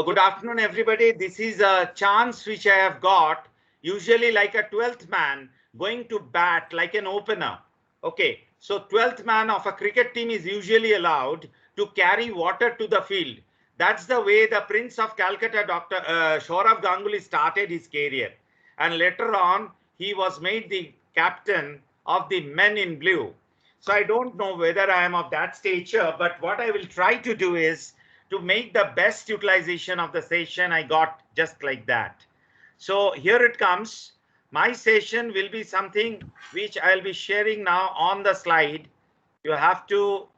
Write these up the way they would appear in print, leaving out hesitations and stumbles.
good afternoon, everybody. This is a chance which I have got, usually like a 12th man going to bat like an opener. Okay, so 12th man of a cricket team is usually allowed to carry water to the field. That's the way the Prince of Calcutta, Dr. Saurav Ganguly, started his career. And later on, he was made the captain of the Men in Blue. So I don't know whether I am of that stature, but what I will try to do is to make the best utilization of the session I got just like that. So here it comes. My session will be something which I'll be sharing now on the slide. You have to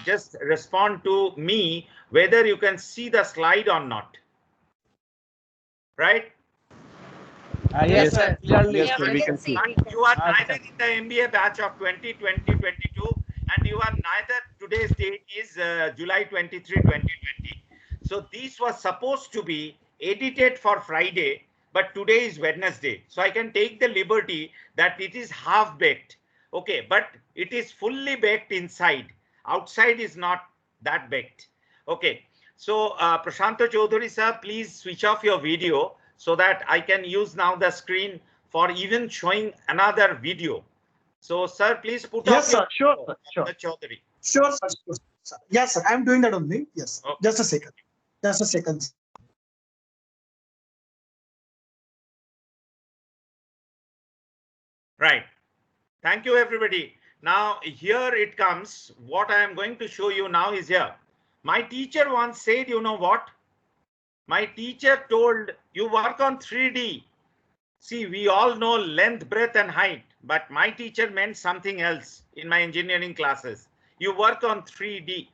just respond to me whether you can see the slide or not. Right? Yes, sir. Clearly, Yes, sir, we can see. You are neither in the MBA batch of 2020-22 and you are neither, today's date is July 23, 2020. So this was supposed to be edited for Friday, but today is Wednesday. So I can take the liberty that it is half baked. Okay, but it is fully baked inside. Outside is not that baked. Okay, so Prashanta Chaudhary sir, please switch off your video so that I can use now the screen for even showing another video. So, sir, please put Yes, sir. up Sure, your sure. Chaudhary. Sure, sir. Sure, sir. Yes, sir. I'm doing that only. Yes. Okay. Just a second. Just a second. Right. Thank you, everybody. Now, here it comes. What I am going to show you now is here. My teacher once said, you know what? My teacher told you work on 3D. See, we all know length, breadth, and height, but my teacher meant something else in my engineering classes. You work on 3D.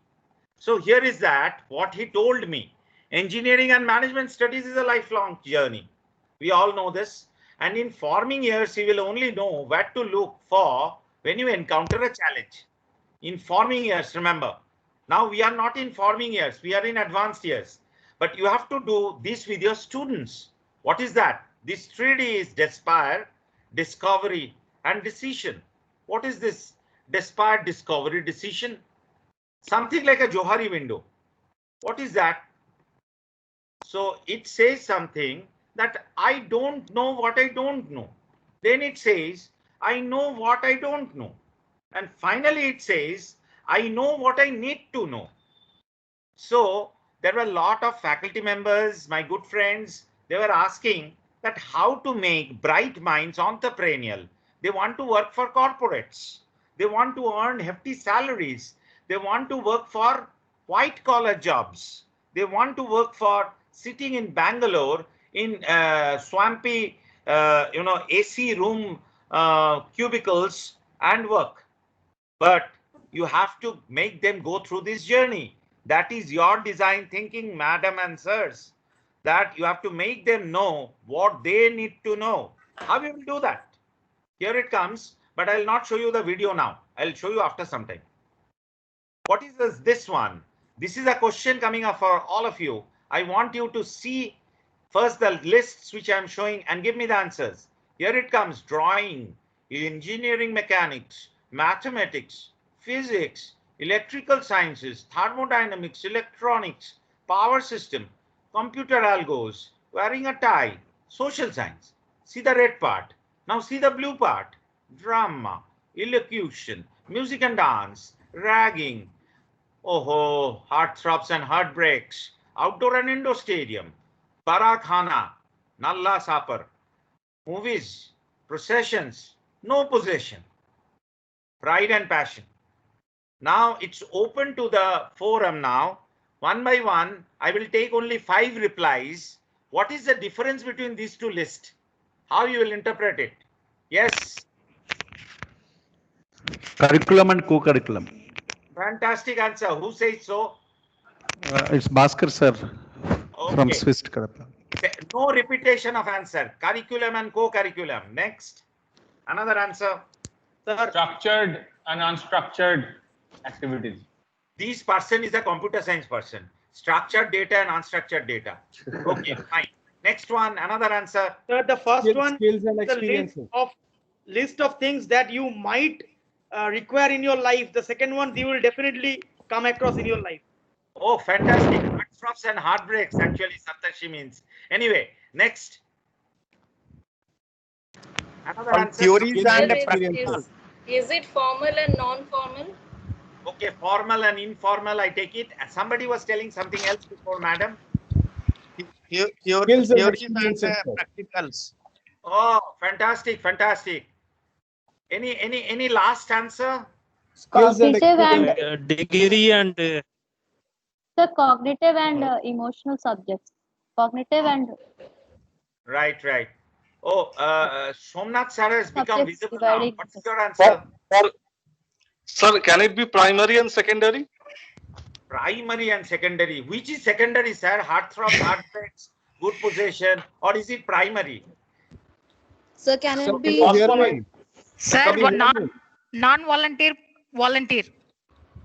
So here is that, what he told me. Engineering and management studies is a lifelong journey. We all know this. And in forming years, you will only know what to look for when you encounter a challenge. In forming years, remember, now we are not in forming years, we are in advanced years. But you have to do this with your students. What is that? This 3D is despair, discovery, and decision. What is this despair, discovery, decision? Something like a Johari window. What is that? So it says something that I don't know what I don't know. Then it says, I know what I don't know. And finally it says, I know what I need to know. So there were a lot of faculty members, my good friends, they were asking that how to make bright minds entrepreneurial. They want to work for corporates. They want to earn hefty salaries. They want to work for white collar jobs. They want to work for sitting in Bangalore in swampy, AC room cubicles and work. But you have to make them go through this journey. That is your design thinking, madam and sirs, that you have to make them know what they need to know. How you will do that? Here it comes, but I'll not show you the video now. I'll show you after some time. What is this one? This is a question coming up for all of you. I want you to see first the lists which I'm showing and give me the answers. Here it comes: drawing, engineering mechanics, mathematics, physics, electrical sciences, thermodynamics, electronics, power system, computer algos, wearing a tie, social science. See the red part. Now see the blue part: drama, elocution, music and dance, ragging, oh, heartthrobs and heartbreaks, outdoor and indoor stadium, Parakhana, Nalla Sapar, movies, processions, no possession, pride and passion. Now it's open to the forum now. One by one, I will take only 5 replies. What is the difference between these two lists? How you will interpret it? Yes. Curriculum and co-curriculum. Fantastic answer. Who says so? It's Bhaskar sir from Okay. Swiss Kadapa. No repetition of answer. Curriculum and co-curriculum. Next. Another answer. Structured and unstructured activities. This person is a computer science person. Structured data and unstructured data. Okay, fine. Next one, another answer. Sir, the first one skills and is the experiences. list of things that you might require in your life. The second one you will definitely come across in your life. Oh, fantastic. But heartthrobs and heartbreaks, actually, Saptarshi means. Anyway, next. Another On answer. theories and Sir, experiences. is it formal and non-formal? Okay, formal and informal, I take it. Somebody was telling something else before, madam. Skills and Theories and experiences, sir. practicals. Oh, fantastic, fantastic. Any last answer? Skills and Cognitive and experiences. Degree and the cognitive and emotional subjects. Cognitive and Right, right. Oh, Somnath sir has become Subjects visible now. divided What's into- your answer? Sir, can it be primary and secondary? Primary and secondary. Which is secondary, sir? Heartthrob, heartbreaks, good possession, or is it primary? Sir, can Sir, it can be you hear me? Sir, Can you hear me? non-volunteer, volunteer.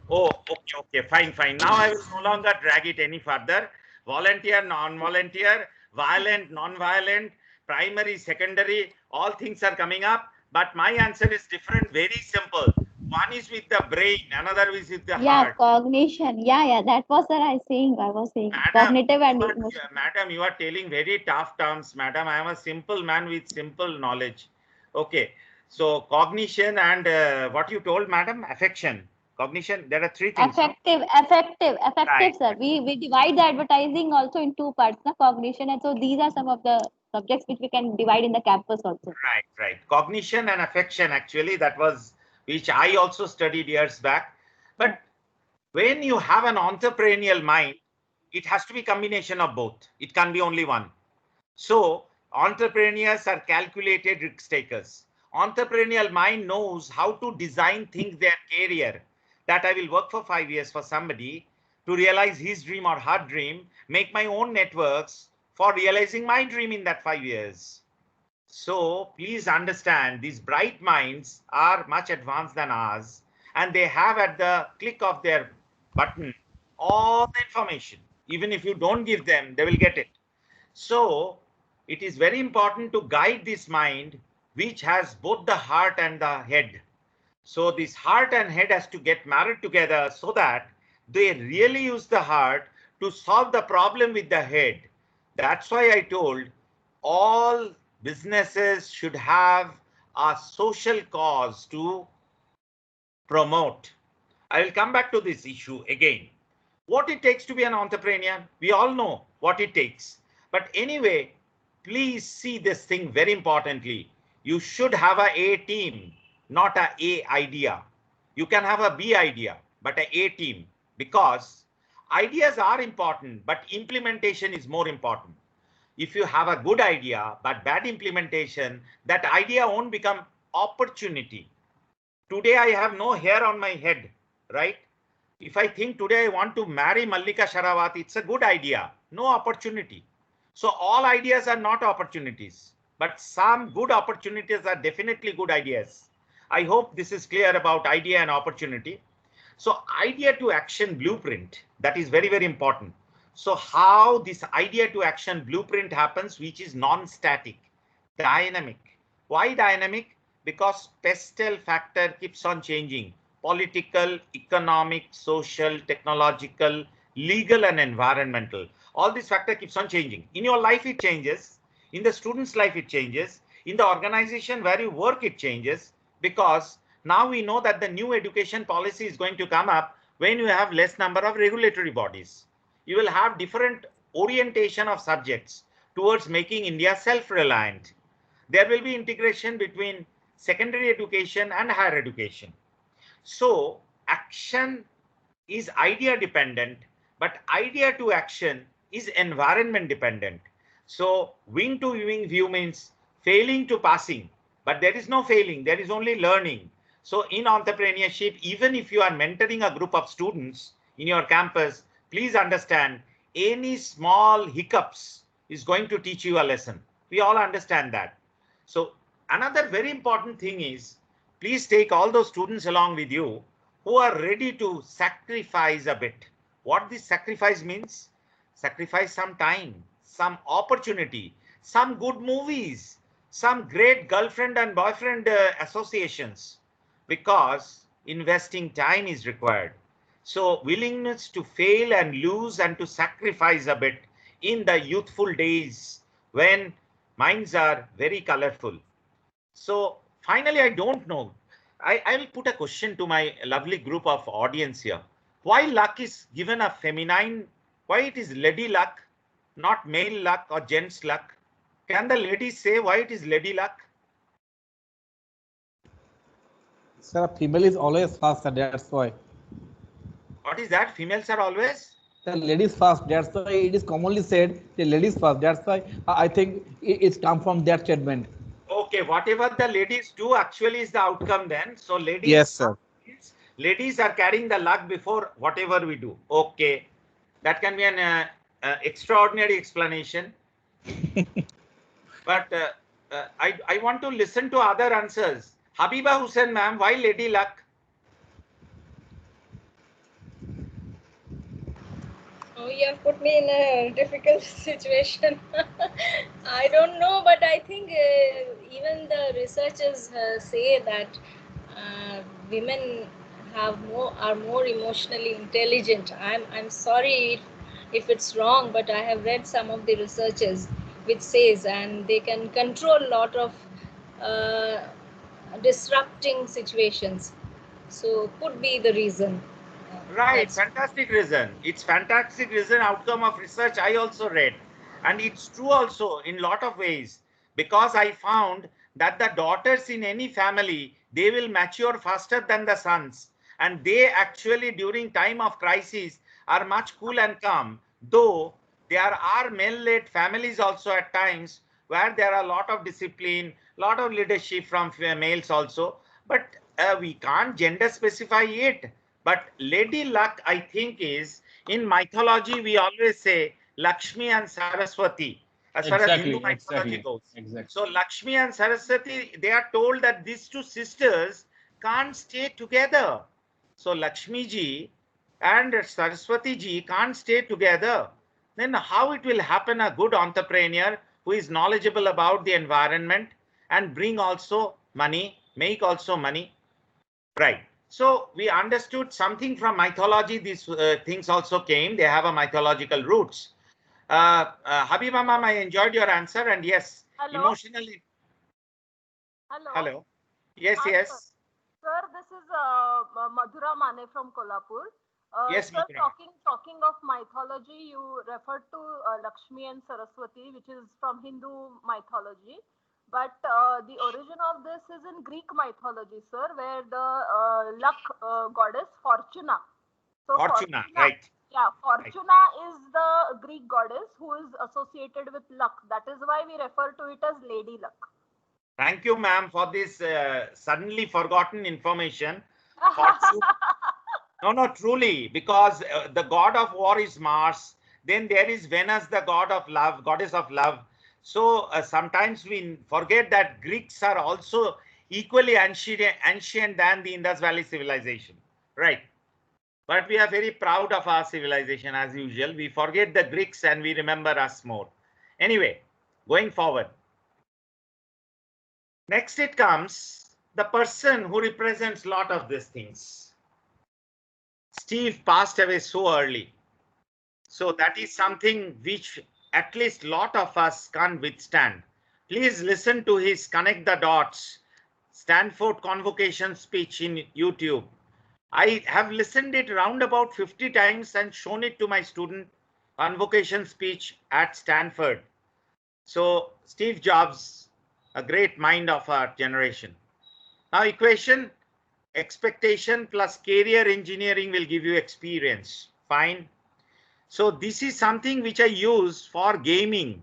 Oh, okay, okay, fine, fine. Now I will no longer drag it any further. Volunteer, non-volunteer, violent, non-violent, primary, secondary, all things are coming up. But my answer is different, very simple. One is with the brain, another is with the yeah, heart. cognition. Yeah, that was what I was saying. Madam, Cognitive and you are- emotional. madam, you are telling very tough terms, madam. I am a simple man with simple knowledge. Okay, so cognition and what you told, madam, affection. Cognition, there are three things. no? Effective, Right. sir. We divide the advertising also in two parts, na cognition, and so these are some of the subjects which we can divide in the campus also. Right, right. Cognition and affection, actually, that was which I also studied years back. But when you have an entrepreneurial mind, it has to be combination of both. It can't be only one. So entrepreneurs are calculated risk takers. Entrepreneurial mind knows how to design things their career. That I will work for 5 years for somebody to realize his dream or her dream, make my own networks for realizing my dream in that 5 years. So please understand, these bright minds are much advanced than ours, and they have at the click of their button all the information. Even if you don't give them, they will get it. So it is very important to guide this mind, which has both the heart and the head. So this heart and head has to get married together so that they really use the heart to solve the problem with the head. That's why I told all businesses should have a social cause to promote. I will come back to this issue again. What it takes to be an entrepreneur, we all know what it takes. But anyway, please see this thing very importantly. You should have a A team, not a A idea. You can have a B idea, but a A team, because ideas are important, but implementation is more important. If you have a good idea, but bad implementation, that idea won't become opportunity. Today I have no hair on my head, right? If I think today I want to marry Mallika Sharawat, it's a good idea, no opportunity. So all ideas are not opportunities, but some good opportunities are definitely good ideas. I hope this is clear about idea and opportunity. So idea to action blueprint, that is very, very important. So how this idea to action blueprint happens, which is non-static, dynamic. Why dynamic? Because pestle factor keeps on changing. Political, economic, social, technological, legal, and environmental. All this factor keeps on changing. In your life, it changes. In the student's life, it changes. In the organization where you work, it changes. Because now we know that the new education policy is going to come up when you have less number of regulatory bodies. You will have different orientation of subjects towards making India self-reliant. There will be integration between secondary education and higher education. So action is idea dependent, but idea to action is environment dependent. So wing to wing view means failing to passing, but there is no failing, there is only learning. So in entrepreneurship, even if you are mentoring a group of students in your campus, please understand any small hiccups is going to teach you a lesson. We all understand that. So another very important thing is, please take all those students along with you who are ready to sacrifice a bit. What this sacrifice means? Sacrifice some time, some opportunity, some good movies, some great girlfriend and boyfriend associations, because investing time is required. So willingness to fail and lose and to sacrifice a bit in the youthful days when minds are very colorful. So finally, I don't know. I will put a question to my lovely group of audience here. Why luck is given a feminine? Why it is lady luck, not male luck or gents luck? Can the ladies say why it is lady luck? Sir, female is always fast, that's why. What is that? Females are always? The ladies first, that's why it is commonly said the ladies first. That's why I think it's come from that statement. Okay, whatever the ladies do actually is the outcome then. So ladies, Yes, sir. Ladies are carrying the luck before whatever we do. Okay, that can be an extraordinary explanation. But I want to listen to other answers. Habiba Hussain ma'am, why lady luck? Oh, you have put me in a difficult situation. I don't know, but I think even the researchers say that women are more emotionally intelligent. I'm sorry if it's wrong, but I have read some of the researches which says, and they can control a lot of disrupting situations. So could be the reason. Right, That's- fantastic reason. It's fantastic reason, outcome of research I also read. And it's true also in lot of ways, because I found that the daughters in any family, they will mature faster than the sons. And they actually during time of crisis are much cool and calm, though there are male-led families also at times where there are a lot of discipline, lot of leadership from males also. But we can't gender specify it. But lady luck, I think, is in mythology, we always say Lakshmi and Saraswati, as far as Hindu mythology goes. Exactly. So Lakshmi and Saraswati, they are told that these two sisters can't stay together. So Lakshmi ji and Saraswati ji can't stay together. Then how it will happen a good entrepreneur who is knowledgeable about the environment and bring also money, make also money, right? So we understood something from mythology. These things also came. They have a mythological roots. Habiba ma'am, I enjoyed your answer. And yes, Hello. emotionally. Hello. Hello. Yes, Hi, yes. Sir, this is Madhura Mane from Kolhapur. Yes, sir, Madhura. talking of mythology, you referred to Lakshmi and Saraswati, which is from Hindu mythology. But the origin of this is in Greek mythology, sir, where the luck goddess Fortuna. So Fortuna, right. Yeah, Fortuna is the Greek goddess who is associated with luck. That is why we refer to it as Lady Luck. Thank you, ma'am, for this suddenly forgotten information. Fortune. No, truly, because the god of war is Mars. Then there is Venus, the god of love, goddess of love. So sometimes we forget that Greeks are also equally ancient than the Indus Valley civilization, right? But we are very proud of our civilization as usual. We forget the Greeks and we remember us more. Anyway, going forward. Next it comes the person who represents a lot of these things. Steve passed away so early. So that is something which at least a lot of us can't withstand. Please listen to his Connect the Dots Stanford convocation speech in YouTube. I have listened it round about 50 times and shown it to my student convocation speech at Stanford. So Steve Jobs, a great mind of our generation. Now equation, expectation plus career engineering will give you experience. Fine. So this is something which I use for gaming,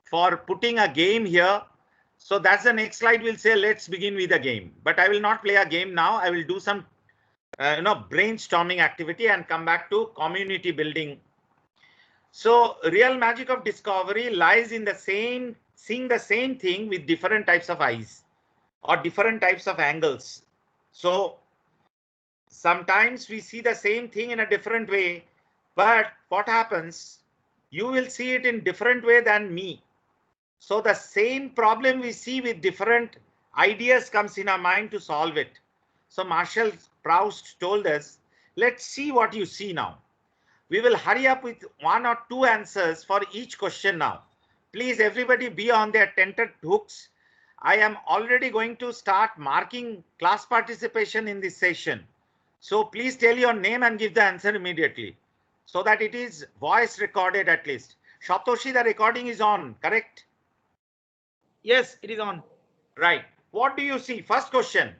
for putting a game here. So that's the next slide. We'll say, let's begin with a game, but I will not play a game now. I will do some, brainstorming activity and come back to community building. So real magic of discovery lies in seeing the same thing with different types of eyes or different types of angles. So sometimes we see the same thing in a different way, but what happens? You will see it in different way than me. So the same problem we see with different ideas comes in our mind to solve it. So Marshall Proust told us, Let's see what you see now. We will hurry up with 1 or 2 answers for each question now. Please, everybody be on their tented hooks. I am already going to start marking class participation in this session. So please tell your name and give the answer immediately so that it is voice recorded at least. Shatoshi, the recording is on, correct? Yes, it is on. Right. What do you see? First question.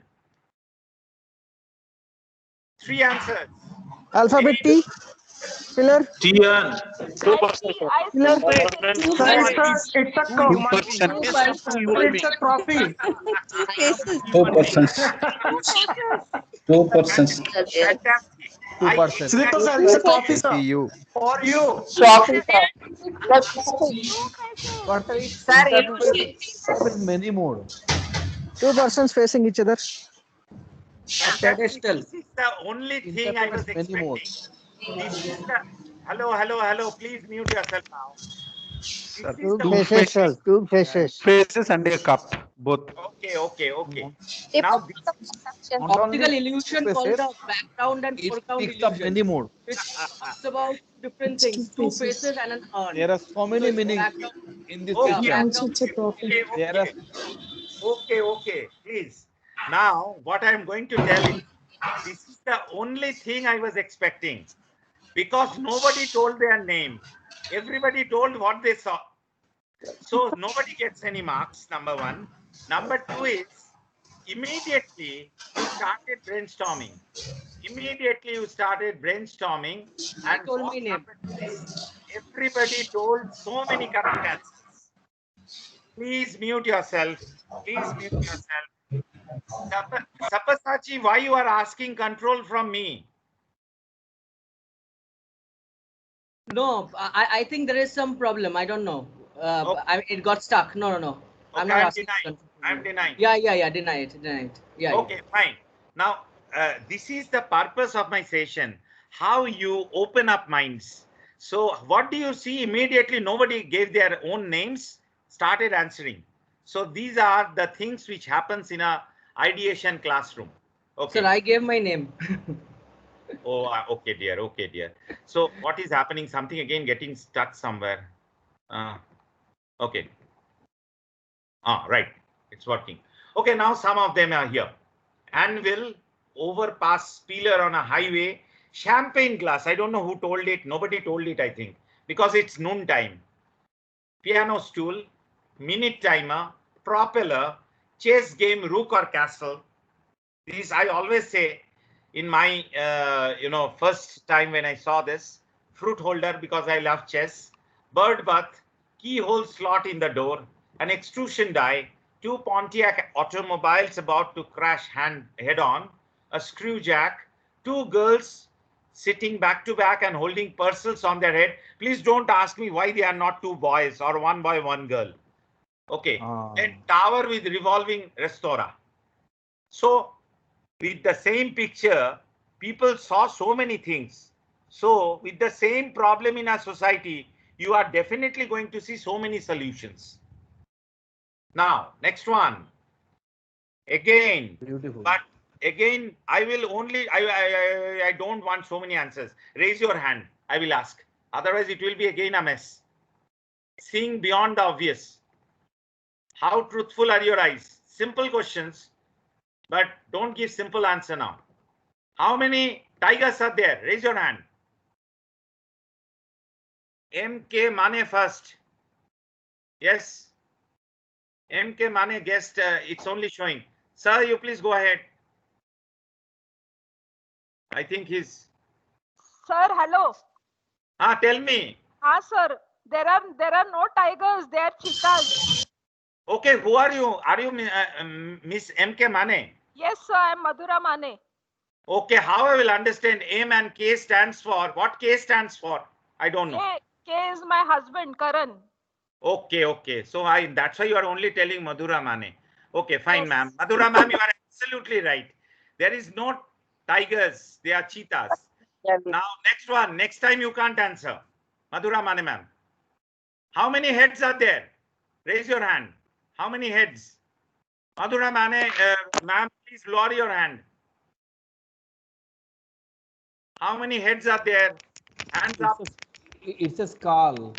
3 answers. Alphabet T. Pillar. TN. 2%. I see Pillar. Sir, it's a Human it's being. Human being. a trophy. Two faces. 2%. 2%. Fantastic. 2%. Sridhar sir, it's a trophy, sir. APU. For you. But it's interpreted in many mode. 2 persons facing each other. Fantastic. This is the only thing I was Interpreted many expecting. modes. This is the hello. Please mute yourself now. This is Two the faces, sir. 2 faces. Faces and a cup, both. okay. Now Optical illusion called the background and it foreground picks up illusion. many mode. It's about different things. 2 faces and an urn. There are so many meanings Background, in this Okay. system. There are Okay, please. Now, what I am going to tell is, this is the only thing I was expecting because nobody told their name. Everybody told what they saw. So nobody gets any marks, number 1. Number 2 is, immediately you started brainstorming. And told what my name. happened is, everybody told so many correct answers. Please mute yourself. Sapasachi, why you are asking control from me? No, I think there is some problem. I don't know. It got stuck. No. I'm not asking. I'm denying. Yeah. Deny it. Yeah. Okay, fine. Now, this is the purpose of my session. How you open up minds. So what do you see? Immediately nobody gave their own names, started answering. So these are the things which happens in a ideation classroom. Okay. Sir, I gave my name. Oh, okay, dear. So what is happening? Something again getting stuck somewhere. Okay. Right. It's working. Okay, now some of them are here. Anvil, overpass, peeler on a highway, champagne glass. I don't know who told it. Nobody told it, I think, because it's noon time. Piano stool, minute timer, propeller, chess game, rook or castle. These I always say in my, first time when I saw this, fruit holder because I love chess, bird bath, keyhole slot in the door, an extrusion die, 2 Pontiac automobiles about to crash head on, a screw jack, 2 girls sitting back to back and holding parcels on their head. Please don't ask me why they are not 2 boys or 1 boy, 1 girl. Okay, a tower with revolving restaurant. So with the same picture, people saw so many things. So with the same problem in our society, you are definitely going to see so many solutions. Now, next one. Again, beautiful. But again, I will only, I don't want so many answers. Raise your hand. I will ask. Otherwise, it will be again a mess. Seeing beyond the obvious. How truthful are your eyes? Simple questions, but don't give simple answer now. How many tigers are there? Raise your hand. MK Mane first. Yes. MK Mane guessed, it's only showing. Sir, you please go ahead. I think he's. Sir, hello. Tell me. Sir, there are no tigers. They are cheetahs. Okay, who are you? Are you Miss MK Mane? Yes, sir. I am Madhura Mane. Okay, how I will understand M and K stands for? What K stands for? I don't know. K is my husband, Karan. Okay. So that's why you are only telling Madhura Mane. Okay, fine, yes. Ma'am. Madhura ma'am, you are absolutely right. There is no tigers. They are cheetahs. Now, next one. Next time you can't answer. Madhura Mane ma'am. How many heads are there? Raise your hand. How many heads? Madhura Mane, ma'am, please lower your hand. How many heads are there? Hands up. It's a skull.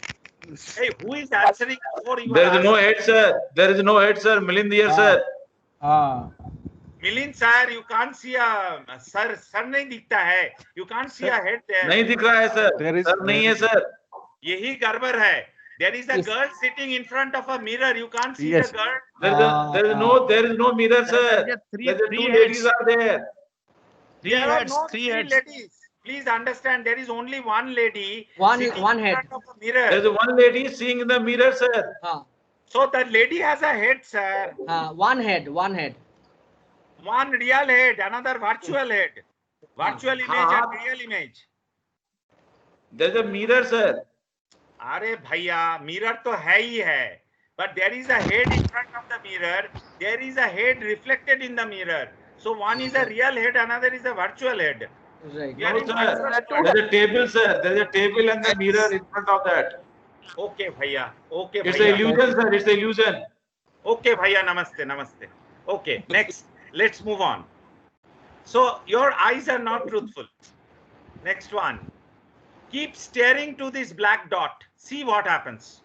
Hey, who is answering before you There are is no asking? head, sir. There is no head, sir. Milind here, sir. Milind sir, you can't see a sir नहीं दिखता है. You can't see a head there. नहीं दिख रहा है, sir. Sir नहीं है, sir. यही गड़बड़ है. There is a girl sitting in front of a mirror. You can't see Yes. the girl. There is no mirror, sir. There are There three two ladies heads. are there. There are no Three three heads. ladies. Please understand, there is only one lady One sitting head. in front of a mirror. There is one lady seeing in the mirror, sir. So that lady has a head, sir. One head. One real head, another virtual head. Virtual image and real image. There is a mirror, sir. अरे भैया mirror तो है ही है, but there is a head in front of the mirror. There is a head reflected in the mirror. So one is a real head, another is a virtual head. Right. No, sir. There is a table, sir. There is a table and the mirror in front of that. Okay, भैया. Okay, It's भैया. an illusion, sir. It's an illusion. Okay, भैया, namaste, namaste. Okay, next, let's move on. So your eyes are not truthful. Next one. Keep staring to this black dot. See what happens.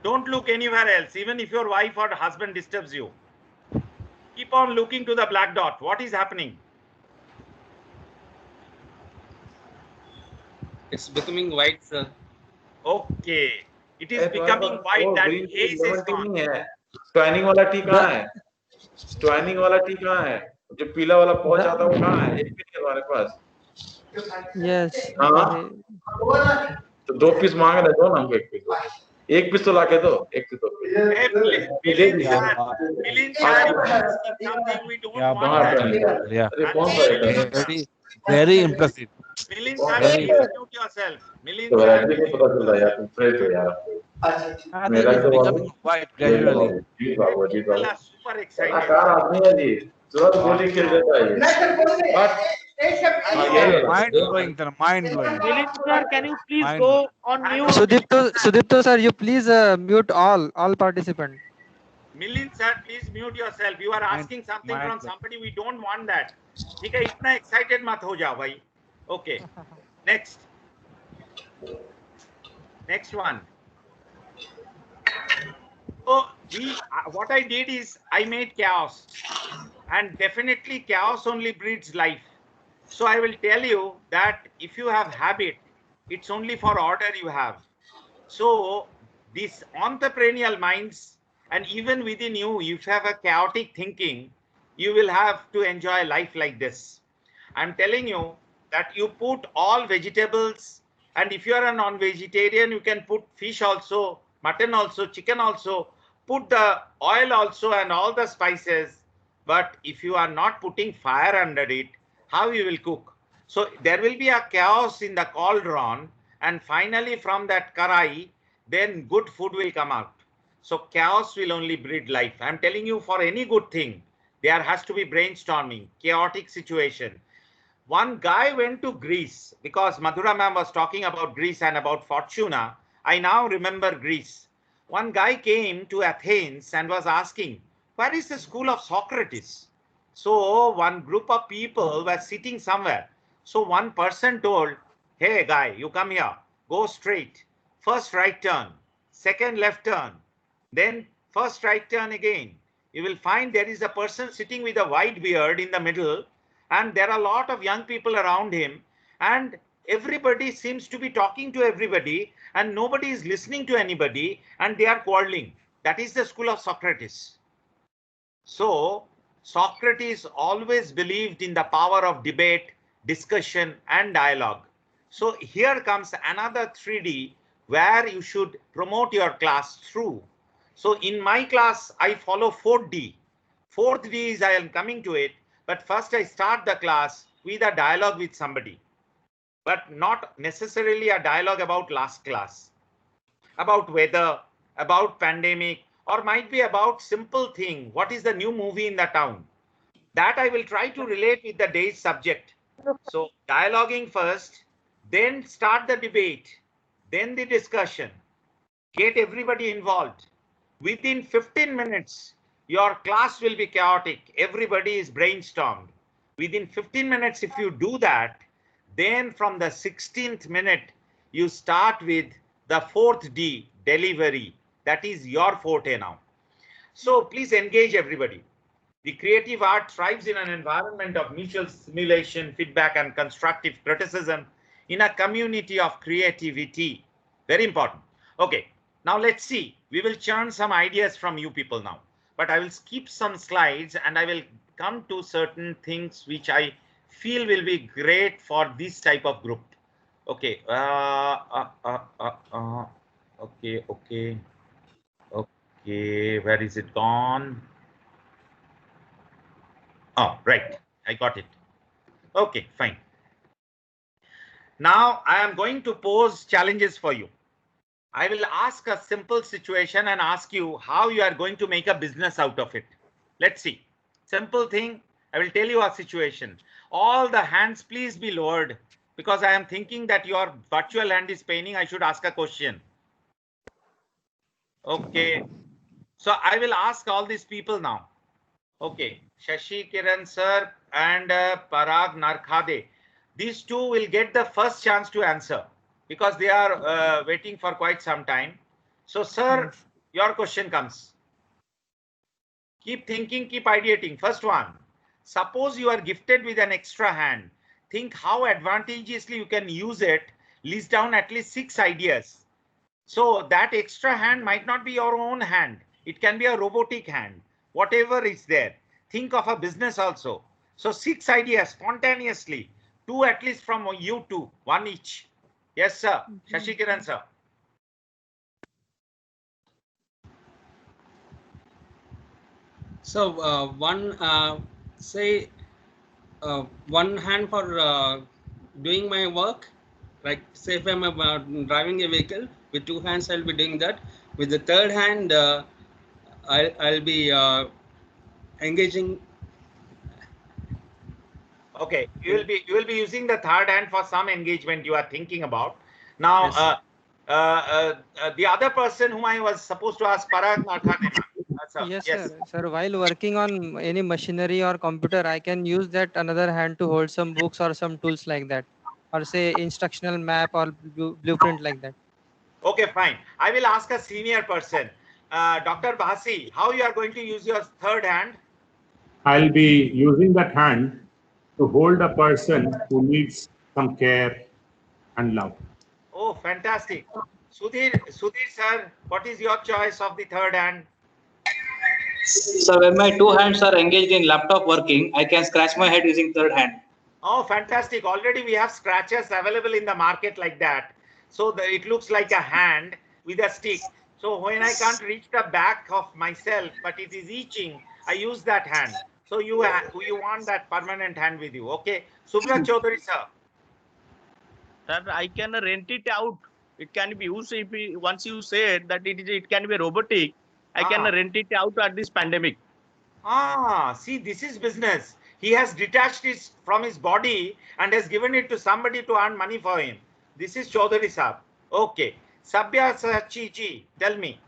Don't look anywhere else, even if your wife or husband disturbs you. Keep on looking to the black dot. What is happening? It's becoming white, sir. Okay. It is becoming white. That haze is gone. Twinning वाला T कहाँ है? Twinning वाला T कहाँ है? जो पीला वाला पहुंच आता है वो कहाँ है? एक भी नहीं है हमारे पास. Yes. हाँ. तो 2 पीस मांग रहे दो ना हमको 1 पीस. 1 पीस तो लाके दो. 1 पीस दो. Milind sir, something we don't want that. Yeah. Very impressive. Milind sir, please mute yourself. Milind sir. पता चल रहा है यार. फ्रेश हो यार. It is becoming white gradually. People are super excited. Car आदमी है जी. तुरंत गोली खेल देता है. Mind blowing, sir. Mind blowing. Milind sir, can you please go on mute? Sudipto sir, you please mute all participants. Milind sir, please mute yourself. You are asking something from somebody. We don't want that. ठीक है, इतना excited मत हो जाओ भाई. Okay. Next. Next one. So what I did is I made chaos, and definitely chaos only breeds life. So I will tell you that if you have habit, it's only for order you have. So these entrepreneurial minds, and even within you, if you have a chaotic thinking, you will have to enjoy life like this. I'm telling you that you put all vegetables, and if you are a non-vegetarian, you can put fish also, mutton also, chicken also, put the oil also and all the spices. But if you are not putting fire under it, how you will cook? So there will be a chaos in the cauldron, and finally from that karai, then good food will come out. So chaos will only breed life. I'm telling you, for any good thing, there has to be brainstorming, chaotic situation. One guy went to Greece because Madhura ma'am was talking about Greece and about Fortuna. I now remember Greece. One guy came to Athens and was asking, where is the school of Socrates? So one group of people were sitting somewhere. So one person told, hey guy, you come here, go straight. First right turn, second left turn, then first right turn again. You will find there is a person sitting with a white beard in the middle, and there are a lot of young people around him, and everybody seems to be talking to everybody, and nobody is listening to anybody, and they are quarreling. That is the school of Socrates. So Socrates always believed in the power of debate, discussion, and dialogue. So here comes another 3D where you should promote your class through. So in my class, I follow 4D. 4th D is I am coming to it, but first I start the class with a dialogue with somebody, but not necessarily a dialogue about last class, about weather, about pandemic, or might be about simple thing. What is the new movie in the town? That I will try to relate with the day's subject. So dialoguing first, then start the debate, then the discussion, get everybody involved. Within 15 minutes, your class will be chaotic. Everybody is brainstormed. Within 15 minutes, if you do that, Then from the 16th minute, you start with the 4th D, delivery. That is your forte now. So please engage everybody. The creative art thrives in an environment of mutual stimulation, feedback, and constructive criticism in a community of creativity. Very important. Okay, now let's see. We will churn some ideas from you people now, but I will skip some slides and I will come to certain things which I feel will be great for this type of group. Okay. Okay. Where is it gone? Oh, right. I got it. Okay, fine. Now I am going to pose challenges for you. I will ask a simple situation and ask you how you are going to make a business out of it. Let's see. Simple thing. I will tell you a situation. All the hands please be lowered because I am thinking that your virtual hand is paining. I should ask a question. Okay. So I will ask all these people now. Okay. Shashi Kiran sir and Parag Narkhade. These two will get the first chance to answer because they are waiting for quite some time. So sir, your question comes. Keep thinking, keep ideating. First one, suppose you are gifted with an extra hand. Think how advantageously you can use it. List down at least 6 ideas. So that extra hand might not be your own hand. It can be a robotic hand, whatever is there. Think of a business also. So 6 ideas spontaneously, 2 at least from you two, 1 each. Yes, sir. Shashi Kiran, sir. So one hand for doing my work. Like say if I'm driving a vehicle, with 2 hands I'll be doing that. With the third hand, I'll be engaging. Okay, you will be using the third hand for some engagement you are thinking about. Now, yes. The other person whom I was supposed to ask, Parag Narkhade. Yes, sir. Sir, while working on any machinery or computer, I can use that another hand to hold some books or some tools like that, or say instructional map or blueprint like that. Okay, fine. I will ask a senior person. Dr. Bhasi, how you are going to use your third hand? I'll be using that hand to hold a person who needs some care and love. Oh, fantastic. Sudhir sir, what is your choice of the third hand? So when my 2 hands are engaged in laptop working, I can scratch my head using third hand. Oh, fantastic. Already we have scratchers available in the market like that. So it looks like a hand with a stick. So when I can't reach the back of myself, but it is itching, I use that hand. So you want that permanent hand with you. Okay. Subrat Chaudhary, sir. Sir, I can rent it out. It can be used if once you said that it can be robotic. I can rent it out at this pandemic. See, this is business. He has detached it from his body and has given it to somebody to earn money for him. This is Chaudhary Saab. Okay. Sabya Sachi, tell me.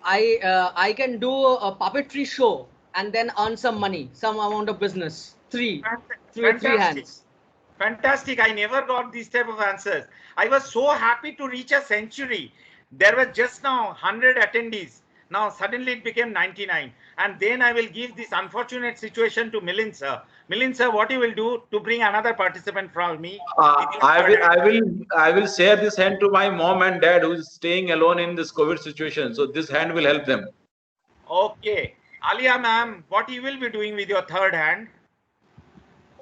I can do a puppetry show and then earn some money, some amount of business. Three hands. Fantastic. I never got these type of answers. I was so happy to reach a century. There were just now 100 attendees. Now suddenly it became 99. And then I will give this unfortunate situation to Milind sir. Milind sir, what you will do to bring another participant from me? I will share this hand to my mom and dad who is staying alone in this COVID situation. So this hand will help them. Okay. Alia ma'am, what you will be doing with your third hand?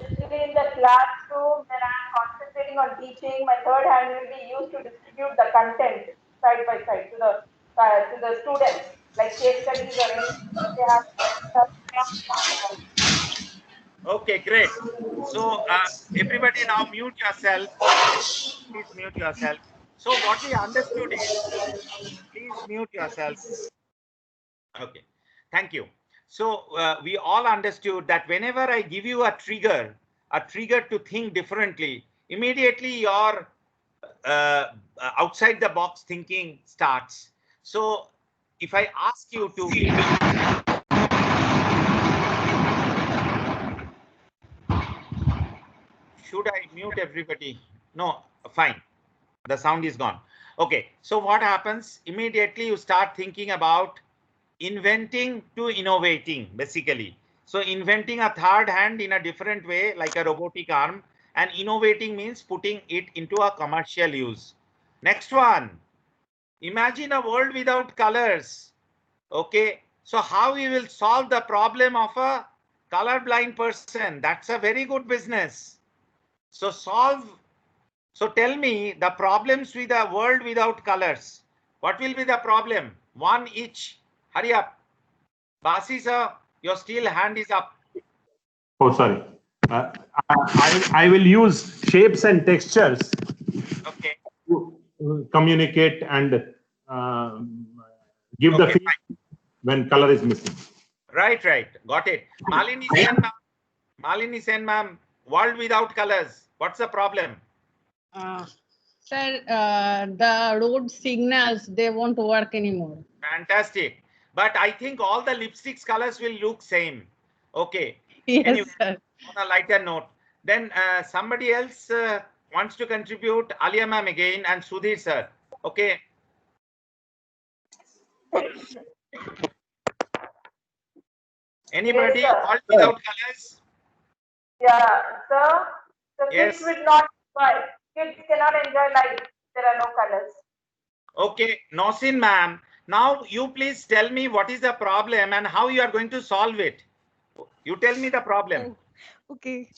Usually in the classroom, when I am concentrating on teaching, my third hand will be used to distribute the content side by side to the students, like case studies or anything. They have. Okay, great. So everybody now mute yourself. Please mute yourself. So what we understood is, please mute yourself. Okay, thank you. So we all understood that whenever I give you a trigger to think differently, immediately your outside the box thinking starts. So if I ask you to should I mute everybody? No, fine. The sound is gone. Okay, so what happens? Immediately you start thinking about inventing to innovating, basically. So inventing a third hand in a different way, like a robotic arm, and innovating means putting it into a commercial use. Next one, imagine a world without colors. Okay, so how we will solve the problem of a colorblind person? That's a very good business. So tell me the problems with a world without colors. What will be the problem? One each. Hurry up. Basi sir, your still hand is up. Oh, sorry. I will use shapes and textures Okay. to communicate and give the feel when color is missing. Right. Got it. Malini Sen ma'am, world without colors. What's the problem? Sir, the road signals, they won't work anymore. Fantastic. But I think all the lipsticks colors will look same. Okay. Yes, anyway, sir. on a lighter note, then somebody else wants to contribute. Alia ma'am again and Sudhir sir. Okay. Anybody? Yes, World without colors? Yeah, sir. The Yes. kids will not enjoy. Kids cannot enjoy life. There are no colors. Okay, Nosin ma'am. Now you please tell me what is the problem and how you are going to solve it. You tell me the problem. Okay.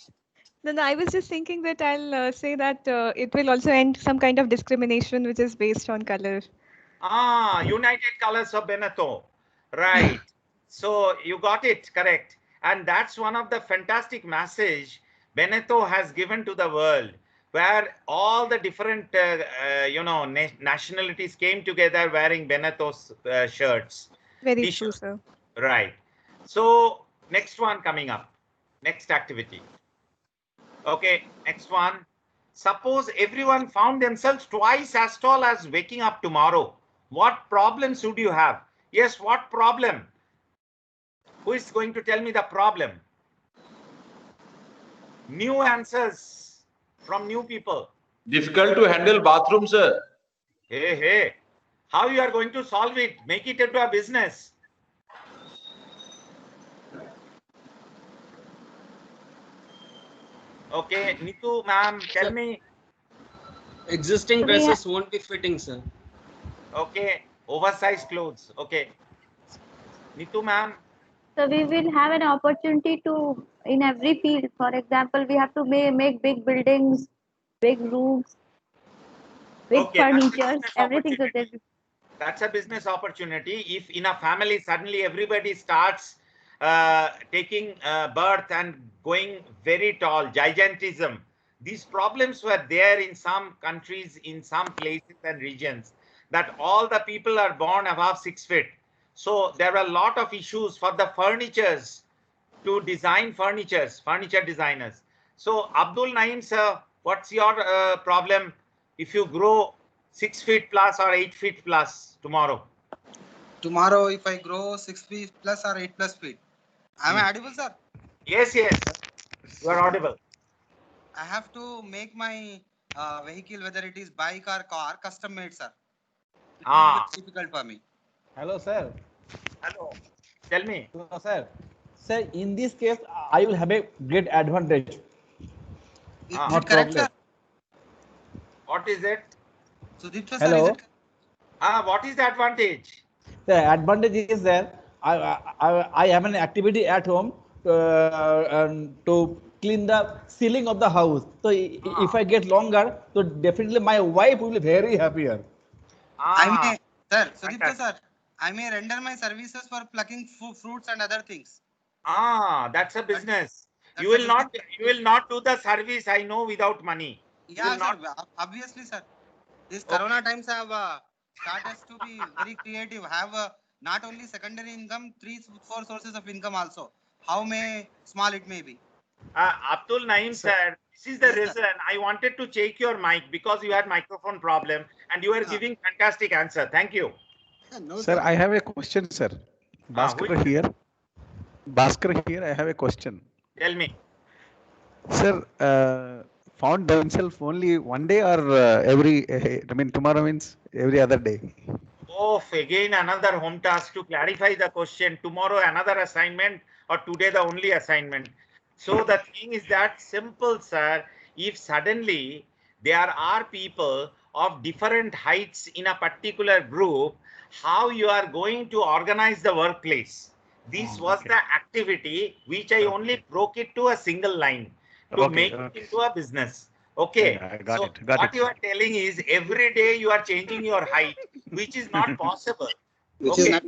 Then I was just thinking that I'll say that it will also end some kind of discrimination which is based on color. United Colors of Beneteau. Right. So you got it correct. And that's one of the fantastic message Beneteau has given to the world, where all the different, nationalities came together wearing Benetau's shirts. Very true, sir. Right. So next one coming up. Next activity. Okay, next one. Suppose everyone found themselves twice as tall as waking up tomorrow. What problems would you have? Yes, what problem? Who is going to tell me the problem? New answers from new people. Difficult to handle bathroom, sir. Hey. How you are going to solve it? Make it into a business. Okay, Nitu ma'am, tell me. Existing dresses won't be fitting, sir. Okay, oversized clothes. Okay. Nitu ma'am. So we will have an opportunity to, in every field, for example, we have to make big buildings, big roofs, big furniture, everything. So that's a business opportunity. If in a family suddenly everybody starts taking birth and going very tall, gigantism, these problems were there in some countries, in some places and regions, that all the people are born above 6 feet. So there were a lot of issues for the furnitures to design furniture designers. So Abdul Naim sir, what's your problem if you grow 6 feet plus or 8 feet plus tomorrow? Tomorrow, if I grow 6 feet plus or 8 plus feet, am I audible, sir? Yes, you are audible. I have to make my vehicle, whether it is bike or car, custom made, sir. It will be difficult for me. Hello, sir. Hello. Tell me. Hello, sir. Sir, in this case, I will have a great advantage. Is it correct, sir? What is it? Sudipta, Hello. sir, is it? What is the advantage? The advantage is that I have an activity at home to clean the ceiling of the house. So if I get longer, so definitely my wife will be very happier. I may, sir, Sudipta, sir, I may render my services for plucking fruits and other things. That's a business. You will not do the service, I know, without money. Yeah, sir, obviously, sir. These Corona times have taught us to be very creative, have not only secondary income, 3-4 sources of income also. How small it may be. Abdul Naim sir, this is the reason I wanted to check your mic, because you had microphone problem and you are giving fantastic answer. Thank you. Sir, I have a question, sir. Bhaskar here. Bhaskar here, I have a question. Tell me. Sir, found themselves only one day or I mean, tomorrow means every other day? Oh, again another home task to clarify the question. Tomorrow another assignment, or today the only assignment. So the thing is that simple, sir. If suddenly there are people of different heights in a particular group, how you are going to organize the workplace? This was the activity which I only broke it to a single line to make it into a business. Okay. So what you are telling is every day you are changing your height, which is not possible. Which is not.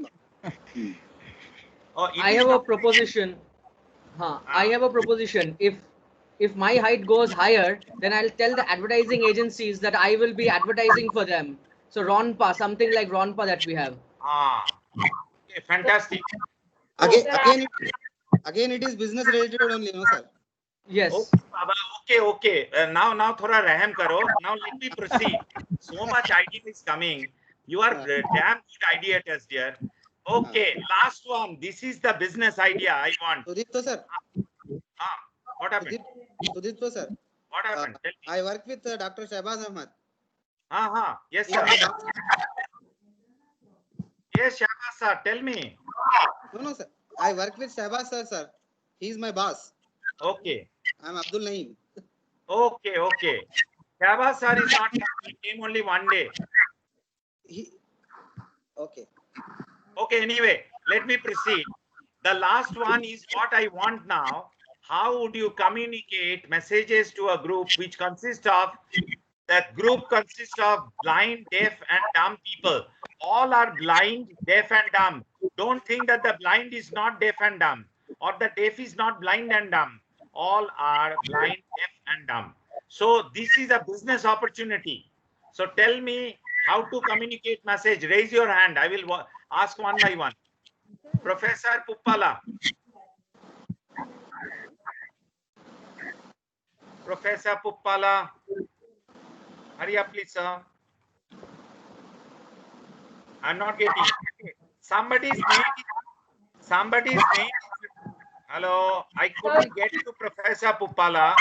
I have a proposition. I have a proposition. If my height goes higher, then I'll tell the advertising agencies that I will be advertising for them. So Ronpa, something like Ronpa that we have. Okay, fantastic. Again, it is business related only, no, sir. Yes. Okay. Now thoda raham karo. Now let me proceed. So much idea is coming. You are damn good ideators, dear. Okay, last one. This is the business idea I want. Sudipto, sir. What happened? Sudipto, sir. What happened? Tell me. I work with Dr. Shahbaz Ahmad. Yes, sir. Yes, Shahbaz sir. Tell me. No, sir. I work with Shahbaz sir. He is my boss. Okay. I'm Abdul Naeem. Okay. Shahbaz sir is not coming. He came only one day. Okay. Okay, anyway, let me proceed. The last one is what I want now. How would you communicate messages to a group which consists of, that group consists of blind, deaf and dumb people. All are blind, deaf and dumb. Don't think that the blind is not deaf and dumb, or the deaf is not blind and dumb. All are blind, deaf and dumb. So this is a business opportunity. So tell me how to communicate message. Raise your hand. I will ask one by one. Professor Puppala. Professor Puppala. Hurry up, please, sir. I'm not getting. Okay. Somebody's name. Hello, I couldn't get to Professor Puppala.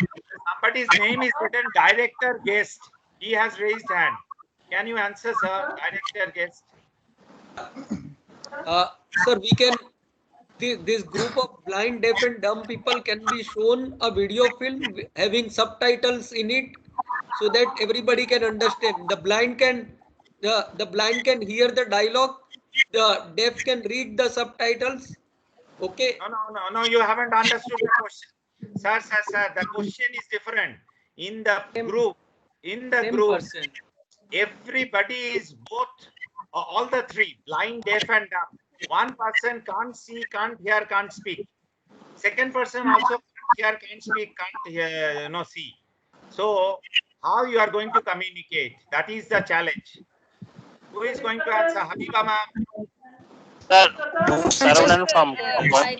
Somebody's name is written director guest. He has raised hand. Can you answer, sir? Director guest. Sir, we can. This group of blind, deaf, and dumb people can be shown a video film having subtitles in it, so that everybody can understand. The blind can hear the dialogue. The deaf can read the subtitles. Okay. No. You haven't understood the question, sir. The question is different. In the group, everybody is both, all the three, blind, deaf, and dumb. One person can't see, can't hear, can't speak. Second person also can't hear, can't speak, can't hear, see. So how you are going to communicate? That is the challenge. Who is going to answer? Habiba ma'am. I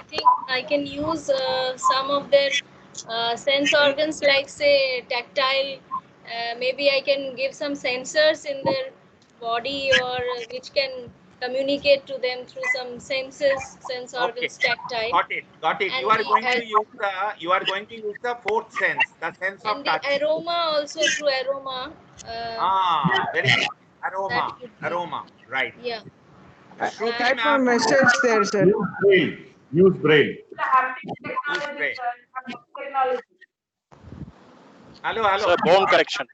think I can use some of their sense organs, like say tactile. Maybe I can give some sensors in their body, or which can communicate to them through some sense organs, tactile. Got it. And You are going to use the fourth sense, the sense of touch. The aroma also, through aroma. Very good. Aroma. Right. Yeah. Type a message there, sir. Use braille. Hello. Sir, bone correction.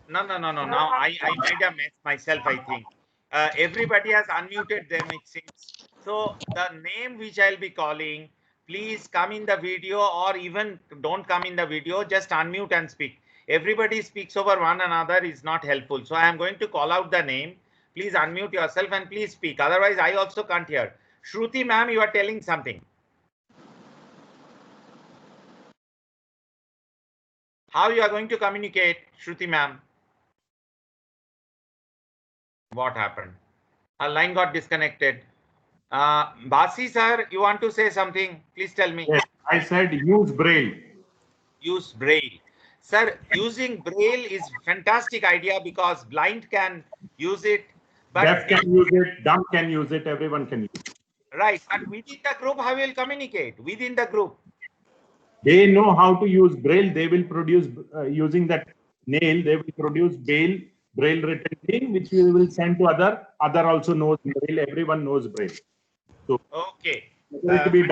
No. Now I made a mess myself, I think. Everybody has unmuted them, it seems. So the name which I'll be calling, please come in the video, or even don't come in the video, just unmute and speak. Everybody speaks over one another is not helpful. So I am going to call out the name. Please unmute yourself and please speak. Otherwise, I also can't hear. Shruti ma'am, you are telling something. How you are going to communicate, Shruti ma'am? What happened? Our line got disconnected. Basi sir, you want to say something? Please tell me. Yes, I said use braille. Use braille. Sir, using braille is fantastic idea because blind can use it. But Deaf can use it, dumb can use it, everyone can use it. Right, but within the group, how will communicate? Within the group. they know how to use Braille. They will produce using that nail. They will produce Braille written thing, which we will send to other. Other also knows Braille. Everyone knows Braille. So Okay. to be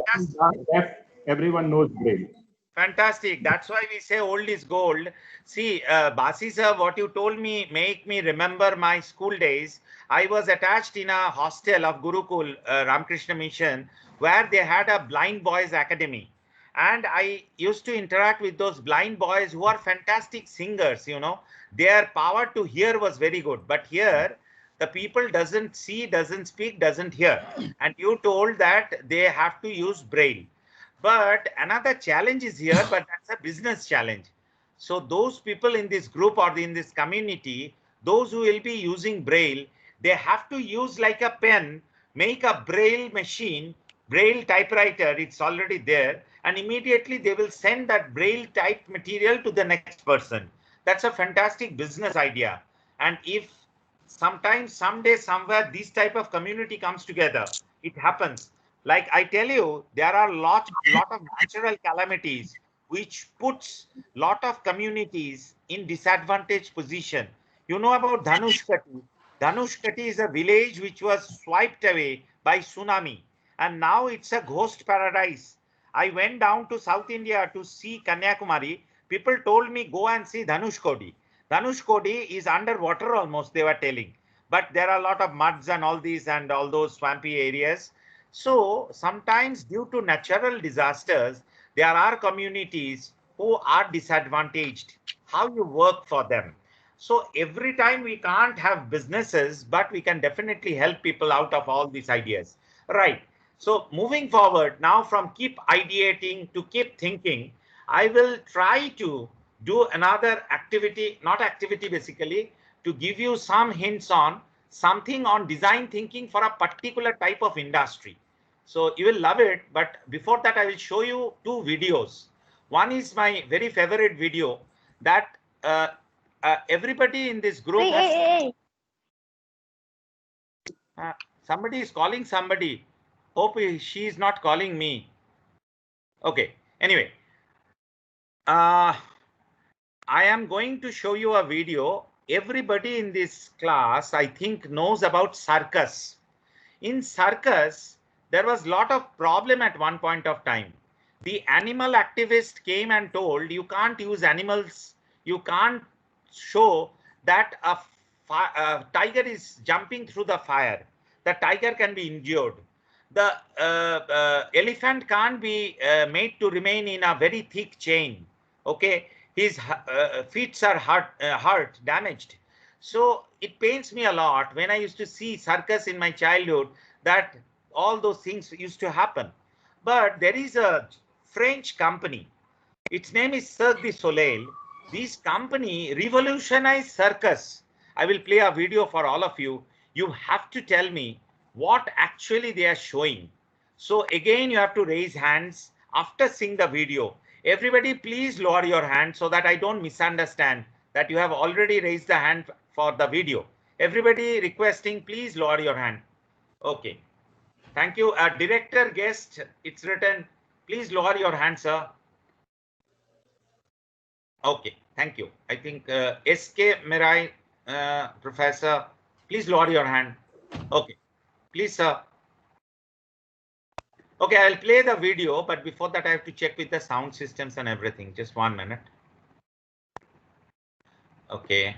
deaf, everyone knows Braille. Fantastic. That's why we say old is gold. See, Basi sir, what you told me make me remember my school days. I was attached in a hostel of Gurukul Ramakrishna Mission, where they had a blind boys academy. And I used to interact with those blind boys who are fantastic singers, you know. Their power to hear was very good. But here, the people doesn't see, doesn't speak, doesn't hear. And you told that they have to use Braille. But another challenge is here, but that's a business challenge. So those people in this group or in this community, those who will be using Braille, they have to use like a pen, make a Braille machine, Braille typewriter, it's already there, and immediately they will send that Braille typed material to the next person. That's a fantastic business idea. And if sometimes, someday, somewhere, this type of community comes together, it happens. Like I tell you, there are lot of natural calamities which puts lot of communities in disadvantaged position. You know about Dhanushkati. Dhanushkati is a village which was swiped away by tsunami, and now it's a ghost paradise. I went down to South India to see Kanyakumari. People told me go and see Dhanushkodi. Dhanushkodi is underwater almost, they were telling. But there are a lot of muds and all these and all those swampy areas. So sometimes due to natural disasters, there are communities who are disadvantaged. How you work for them. So every time we can't have businesses, but we can definitely help people out of all these ideas. Right. So moving forward now from keep ideating to keep thinking, I will try to do another activity, not activity basically, to give you some hints on something on design thinking for a particular type of industry. So you will love it. But before that, I will show you two videos. One is my very favorite video that everybody in this group has. Somebody is calling somebody. Hope she is not calling me. Okay. Anyway, I am going to show you a video. Everybody in this class, I think, knows about circus. In circus, there was a lot of problem at one point of time. The animal activist came and told you can't use animals. You can't show that a tiger is jumping through the fire. The tiger can be injured. The elephant can't be made to remain in a very thick chain. Okay, his feet are hurt, damaged. So it pains me a lot when I used to see circus in my childhood that all those things used to happen. But there is a French company. Its name is Cirque du Soleil. This company revolutionized circus. I will play a video for all of you. You have to tell me what actually they are showing. So again, you have to raise hands after seeing the video. Everybody, please lower your hand so that I don't misunderstand that you have already raised the hand for the video. Everybody requesting, please lower your hand. Okay. Thank you. Director, guest, it's written. Please lower your hand, sir. Okay. Thank you. I think SK Mirai, Professor, please lower your hand. Okay. Please, sir. Okay, I'll play the video, but before that, I have to check with the sound systems and everything. Just 1 minute. Okay.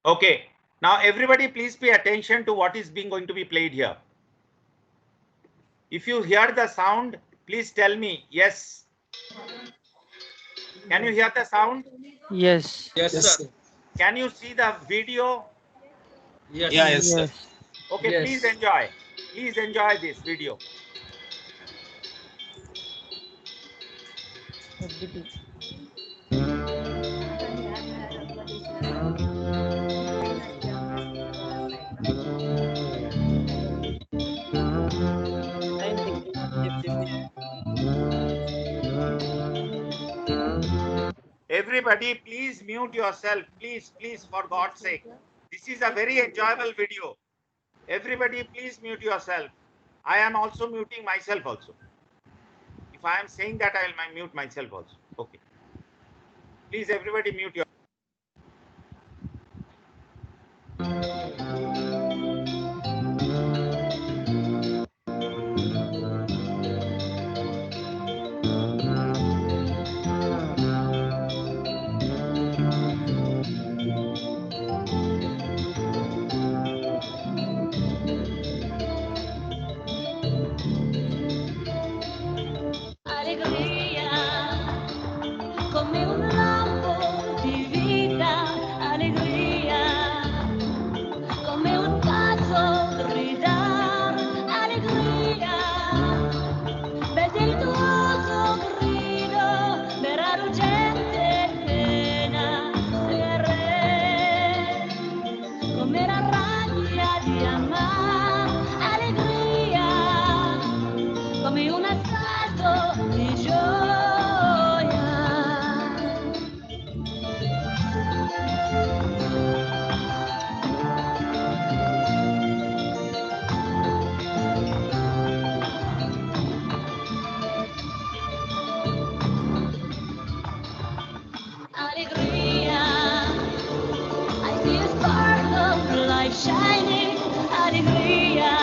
Okay. Now, everybody, please pay attention to what is going to be played here. If you hear the sound, please tell me yes. Can you hear the sound? Yes. Yes, sir. Can you see the video? Yes. Yeah, yes, sir. Okay, Yes. please enjoy. Please enjoy this video. Everybody, please mute yourself. Please, please, for God's sake. This is a very enjoyable video. Everybody, please mute yourself. I am also muting myself also. If I am saying that, I will mute myself also. Okay. Please, everybody, mute your. Alegria, come un lampo di vita, allegria, come un pazzo gridar, allegria, vedi il tuo sorriso, vera ruggente pena, serre, come la rabbia di amar, allegria, come un assalto di gioia. Allegria, I see a spark of light shining. Allegria,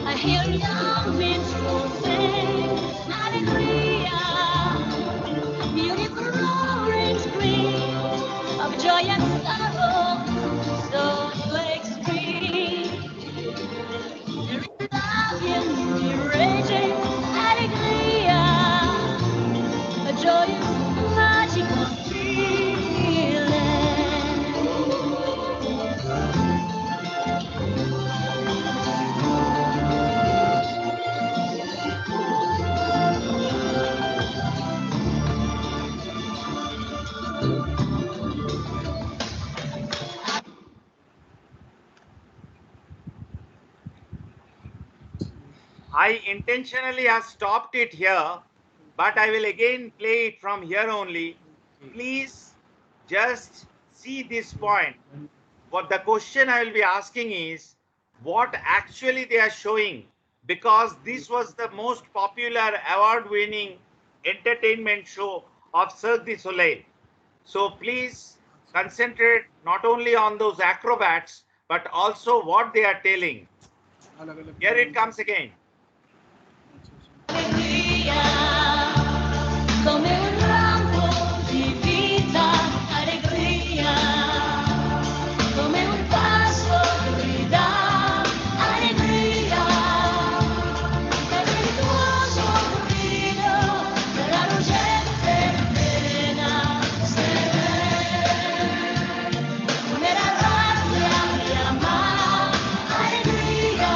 I hear young minstrels sing. Allegria, beautiful roaring screams of joy and sorrow, so extreme. There is love in the raging. Allegria, a joyous, magical feeling. I intentionally have stopped it here, but I will again play it from here only. Please just see this point. What the question I will be asking is what actually they are showing, because this was the most popular award-winning entertainment show of Cirque du Soleil. So please concentrate not only on those acrobats, but also what they are telling. Here it comes again. Come un lampo di vita, allegria, come un passo grida, allegria, per il tuo sorriso, per la ruggente pena, come la rabbia di amar, allegria,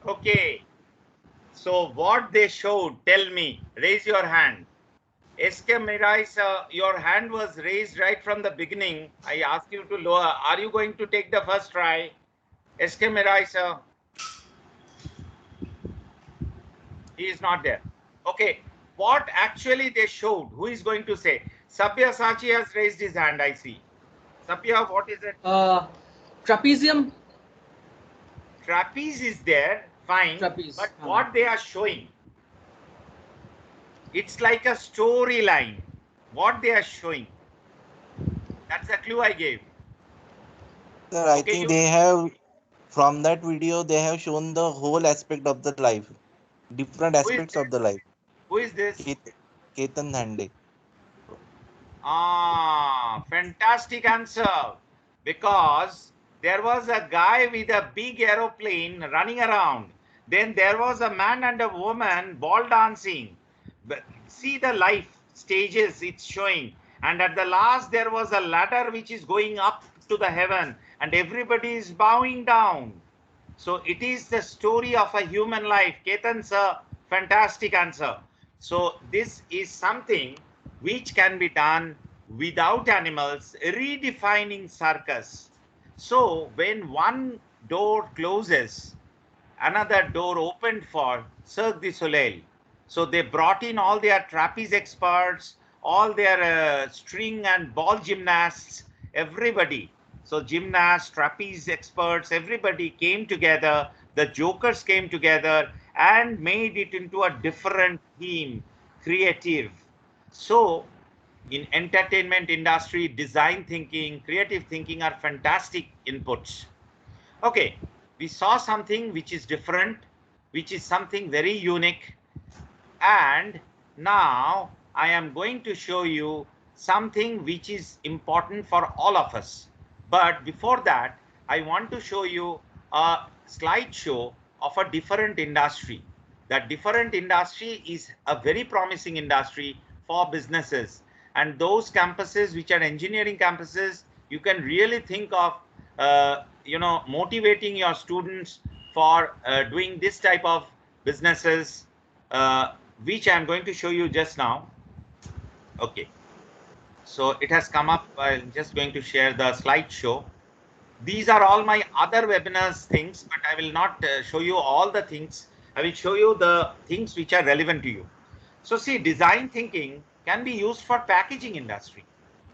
Okay. So what they showed, tell me, raise your hand. SK Mirai, your hand was raised right from the beginning. I asked you to lower. Are you going to take the first try? SK Mirai, sir. He is not there. Okay. What actually they showed? Who is going to say? Sabya Sachi has raised his hand, I see. Sabya, what is it? Trapezium. Trapeze is there, fine. Trapeze. But what they are showing, it's like a storyline. What they are showing. That's the clue I gave. Sir, I think they have, from that video, they have shown the whole aspect of the life, different aspects of the life. Who is this? Ketan Dhande. Ah, fantastic answer. Because there was a guy with a big aeroplane running around. Then there was a man and a woman ball dancing. But see the life stages it's showing. And at the last, there was a ladder which is going up to the heaven. And everybody is bowing down. So it is the story of a human life. Ketan sir, fantastic answer. So this is something which can be done without animals, redefining circus. So when one door closes, another door opened for Cirque du Soleil. So they brought in all their trapeze experts, all their string and ball gymnasts, everybody. So gymnasts, trapeze experts, everybody came together. The jokers came together and made it into a different theme, creative. So in entertainment industry, design thinking, creative thinking are fantastic inputs. Okay, we saw something which is different, which is something very unique. And now I am going to show you something which is important for all of us. But before that, I want to show you a slideshow of a different industry. That different industry is a very promising industry for businesses. And those campuses which are engineering campuses, you can really think of, motivating your students for doing this type of businesses, which I'm going to show you just now. Okay. So it has come up. I'm just going to share the slideshow. These are all my other webinars things, but I will not show you all the things. I will show you the things which are relevant to you. So see, design thinking can be used for packaging industry.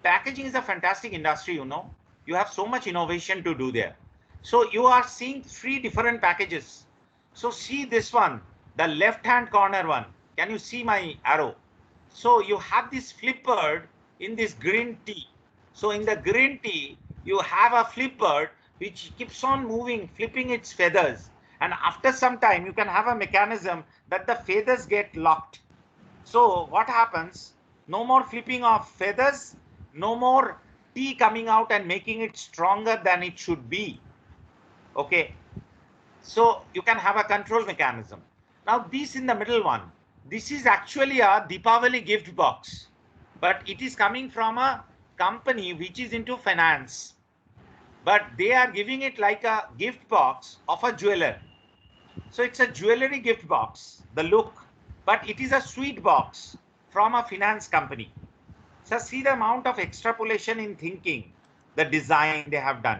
Packaging is a fantastic industry, you know. You have so much innovation to do there. So you are seeing 3 different packages. So see this one, the left-hand corner one. Can you see my arrow? So you have this flipboard in this green tea. So in the green tea, you have a flipboard which keeps on moving, flipping its feathers. And after some time, you can have a mechanism that the feathers get locked. So what happens? No more flipping of feathers, no more tea coming out and making it stronger than it should be. Okay. So you can have a control mechanism. Now this in the middle one, this is actually a Deepavali gift box, but it is coming from a company which is into finance. But they are giving it like a gift box of a jeweler. So it's a jewelry gift box, the look, but it is a sweet box from a finance company. So see the amount of extrapolation in thinking, the design they have done.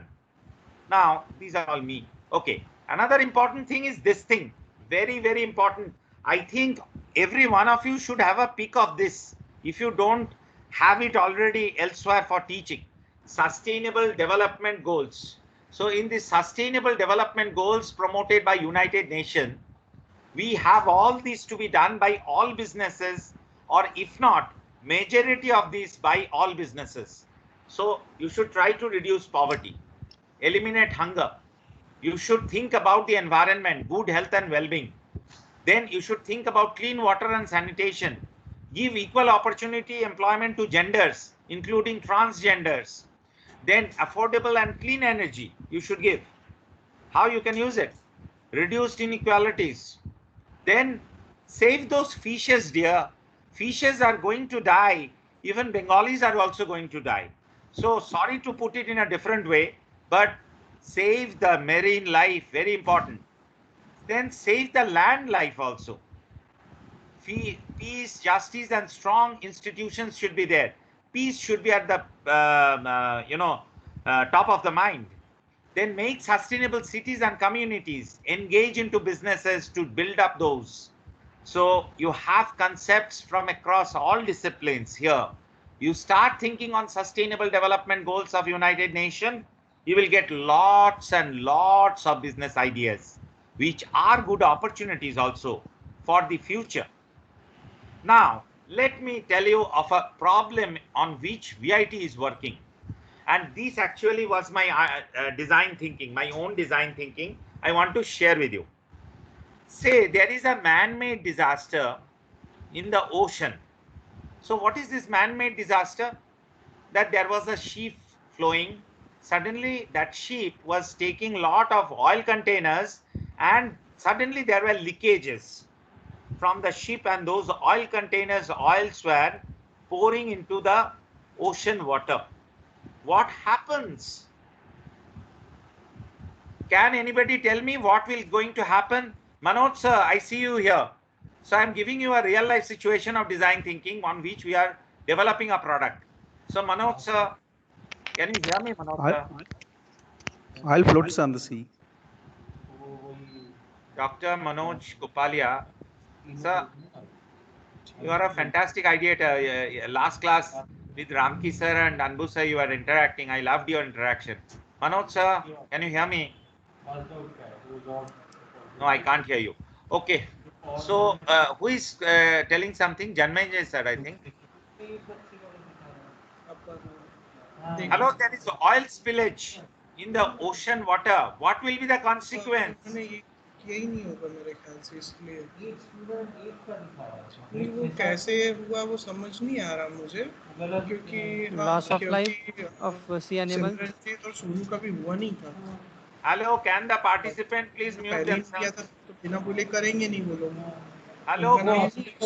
Now, these are all me. Okay. Another important thing is this thing. Very, very important. I think every one of you should have a pic of this. If you don't have it already elsewhere for teaching. Sustainable Development Goals. So in the Sustainable Development Goals promoted by United Nations, we have all these to be done by all businesses, or if not, majority of these by all businesses. So you should try to reduce poverty, eliminate hunger. You should think about the environment, good health and well-being. Then you should think about clean water and sanitation. Give equal opportunity employment to genders, including transgenders. Then affordable and clean energy you should give. How you can use it? Reduced inequalities. Then save those fishes, dear. Fishes are going to die. Even Bengalis are also going to die. So sorry to put it in a different way, but save the marine life, very important. then save the land life also. Peace, justice, and strong institutions should be there. Peace should be at the top of the mind. Then make sustainable cities and communities. Engage into businesses to build up those. So you have concepts from across all disciplines here. You start thinking on sustainable development goals of United Nations, you will get lots and lots of business ideas, which are good opportunities also for the future. Now, let me tell you of a problem on which VIT is working. And this actually was my design thinking, my own design thinking. I want to share with you. Say there is a man-made disaster in the ocean. So what is this man-made disaster? That there was a ship flowing. Suddenly that ship was taking lot of oil containers, and suddenly there were leakages from the ship, and those oil containers, oils were pouring into the ocean water. What happens? Can anybody tell me what will going to happen? Manoj sir, I see you here. So I'm giving you a real life situation of design thinking on which we are developing a product. So Manoj sir, can you hear me, Manoj sir? Oil floats on the sea. Dr. Manoj Kupalia, sir, you are a fantastic ideator. Last class with Ramki sir and Anbu sir, you are interacting. I loved your interaction. Manoj sir, can you hear me? No, I can't hear you. Okay. So, who is telling something? Janmay sir, I think. Hello, there is oil spillage in the ocean water. What will be the consequence? यही नहीं होगा मेरे ख्याल से, इसलिए नहीं वो कैसे हुआ वो समझ नहीं आ रहा मुझे, क्योंकि Loss of life of sea animals. Simranjeet और सोनू का भी हुआ नहीं था। Hello, can the participant please mute पहले भी किया themselves? था तो बिना बोले करेंगे नहीं वो लोग। Hello, उनका नाम please.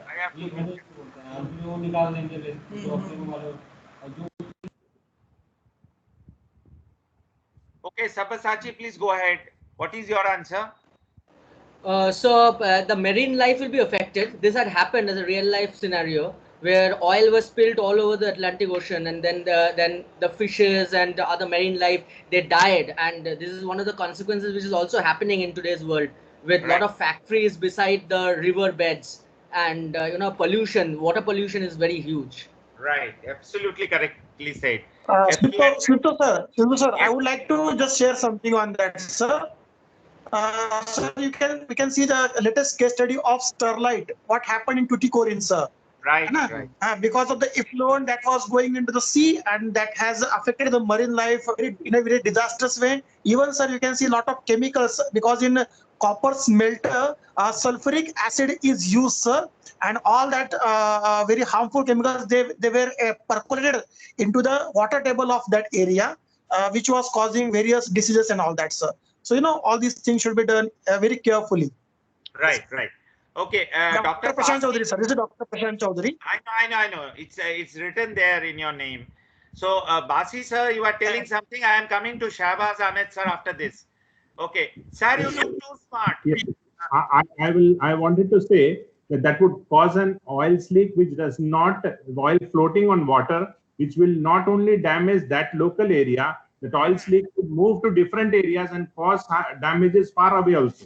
I have to. Okay, Sabyasachi, please go ahead. What is your answer? The marine life will be affected. This had happened as a real life scenario where oil was spilled all over the Atlantic Ocean, and then the fishes and the other marine life, they died. And this is one of the consequences which is also happening in today's world with a lot of factories beside the river beds, and pollution, water pollution is very huge. Right, absolutely correctly said. Snitto sir, I would like to just share something on that, sir. So we can see the latest case study of Sterlite. What happened in Tuticorin, sir? Right, right. Because of the effluent that was going into the sea, and that has affected the marine life in a very disastrous way. Even, sir, you can see a lot of chemicals, because in copper smelter, sulfuric acid is used, sir, and all that very harmful chemicals, they were percolated into the water table of that area, which was causing various diseases and all that, sir. So, all these things should be done very carefully. Right, right. Okay, Dr. Prashant Chaudhary, sir. This is Dr. Prashant Chaudhary. I know. It's written there in your name. So, Basi sir, you are telling something. I am coming to Shahbaz Ahmed sir after this. Okay, sir, you look too smart. Yes. I wanted to say that would cause an oil slick, which does not, oil floating on water, which will not only damage that local area, the oil slick would move to different areas and cause damages far away also.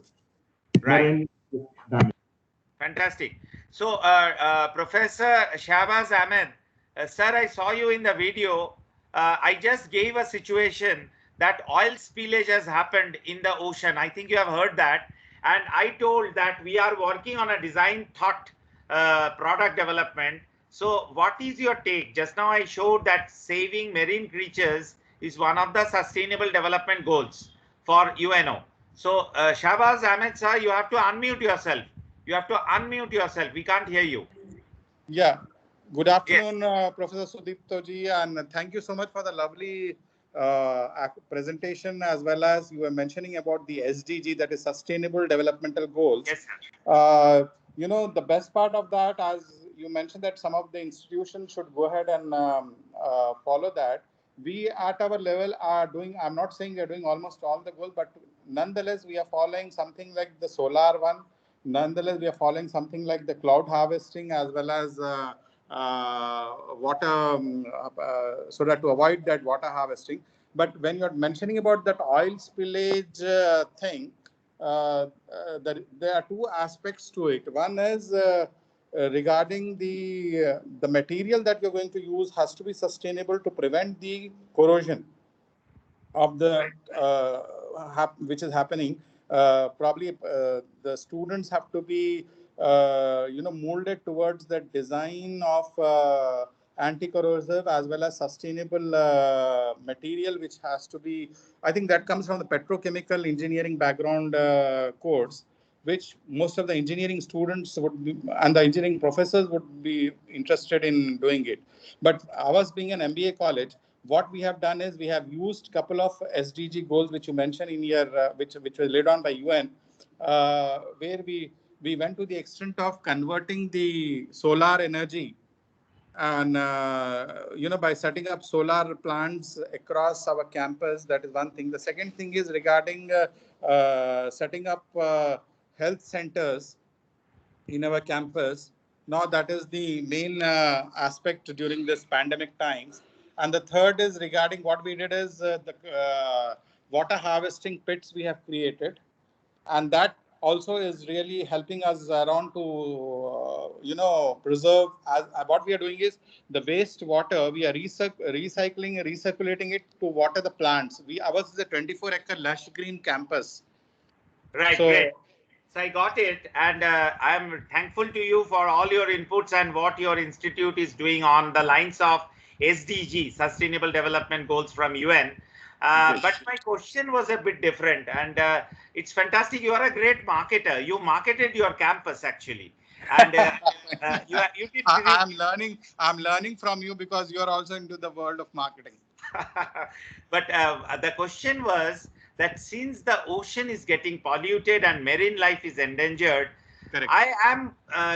Right. Fantastic. So, Professor Shahbaz Ahmed, sir, I saw you in the video. I just gave a situation that oil spillage has happened in the ocean. I think you have heard that. And I told that we are working on a design thought product development. So what is your take? Just now I showed that saving marine creatures is one of the sustainable development goals for UNO. So Shahbaz Ahmed sir, you have to unmute yourself. You have to unmute yourself. We can't hear you. Yeah. Good afternoon, Professor Sudipto ji, and thank you so much for the lovely presentation, as well as you were mentioning about the SDG, that is Sustainable Developmental Goals. Yes, sir. The best part of that, as you mentioned, that some of the institutions should go ahead and follow that. We at our level are doing, I'm not saying we are doing almost all the goals, but nonetheless, we are following something like the solar one. Nonetheless, we are following something like the cloud harvesting as well as water, so that to avoid that water harvesting. But when you're mentioning about that oil spillage thing, there are two aspects to it. One is regarding the material that you're going to use has to be sustainable to prevent the corrosion of the which is happening. Probably the students have to be molded towards the design of anti-corrosive as well as sustainable material, which has to be, I think that comes from the petrochemical engineering background course, which most of the engineering students would be, and the engineering professors would be interested in doing it. But ours being an MBA college, what we have done is we have used couple of SDG goals which you mentioned in your which was laid on by UN, where we went to the extent of converting the solar energy, and by setting up solar plants across our campus. That is one thing. The second thing is regarding setting up health centers in our campus. Now that is the main aspect during this pandemic times. And the third is regarding what we did is the water harvesting pits we have created, and that also is really helping us around to preserve. As what we are doing is the waste water we are recirculating it to water the plants. Ours is a 24-acre lush green campus. Right, great. So I got it, and I'm thankful to you for all your inputs and what your institute is doing on the lines of SDG, Sustainable Development Goals from UN. But my question was a bit different, and it's fantastic. You are a great marketer. You marketed your campus actually, and you did. I'm learning from you because you are also into the world of marketing. But the question was that since the ocean is getting polluted and marine life is endangered, correct, I am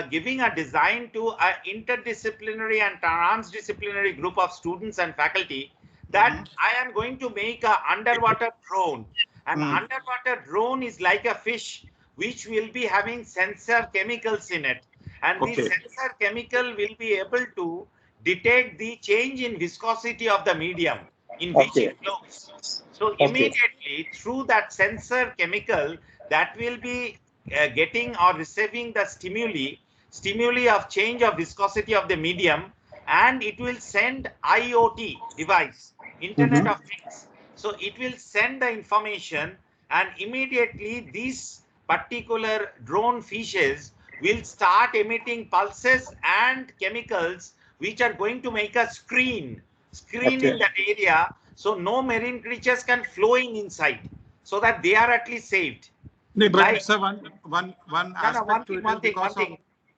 giving a design to an interdisciplinary and transdisciplinary group of students and faculty that I am going to make an underwater drone. An underwater drone is like a fish which will be having sensor chemicals in it. And this sensor chemical will be able to detect the change in viscosity of the medium in which it flows. So immediately through that sensor chemical, that will be getting or receiving the stimuli of change of viscosity of the medium, and it will send IoT device, Internet of Things. So it will send the information, and immediately these particular drone fishes will start emitting pulses and chemicals which are going to make a screen in that area, so no marine creatures can flow inside, so that they are at least saved. No, but sir, one aspect to it is because of...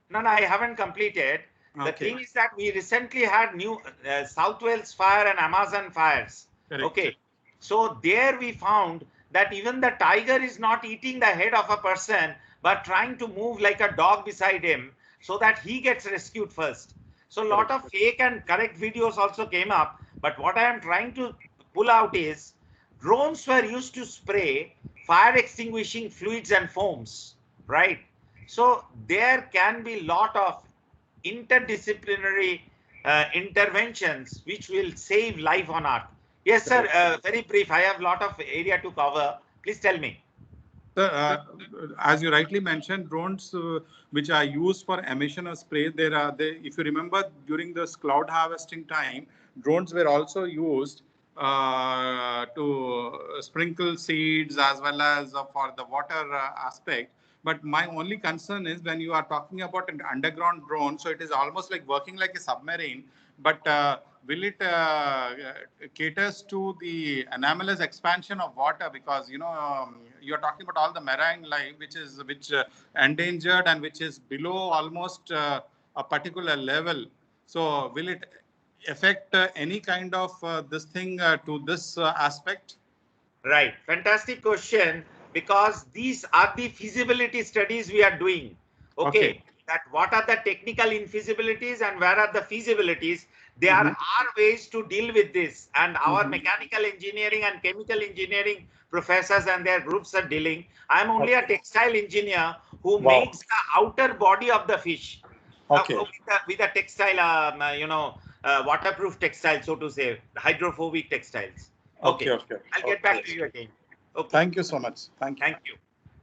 No, I haven't completed. The thing is that we recently had new South Wales fire and Amazon fires. Correct. Okay, so there we found that even the tiger is not eating the head of a person, but trying to move like a dog beside him, so that he gets rescued first. So a lot of fake and correct videos also came up. But what I am trying to pull out is drones were used to spray fire extinguishing fluids and foams, right? So there can be a lot of interdisciplinary interventions which will save life on Earth. Yes, sir. Very brief. I have a lot of area to cover. Please tell me. Sir, as you rightly mentioned, drones which are used for emission of spray, if you remember during this cloud harvesting time, drones were also used to sprinkle seeds as well as for the water aspect. But my only concern is when you are talking about an underground drone, so it is almost like working like a submarine, but will it caters to the anomalous expansion of water? Because you're talking about all the marine life which endangered and which is below almost a particular level. So will it affect any kind of this thing to this aspect? Right, fantastic question, because these are the feasibility studies we are doing. Okay. that what are the technical infeasibilities and where are the feasibilities. There are ways to deal with this, and our mechanical engineering and chemical engineering professors and their groups are dealing. I'm only a textile engineer who makes the outer body of the fish with a textile, waterproof textile, so to say, hydrophobic textiles. Okay. I'll get back to you again. Okay. Thank you so much. Thank you. Thank you.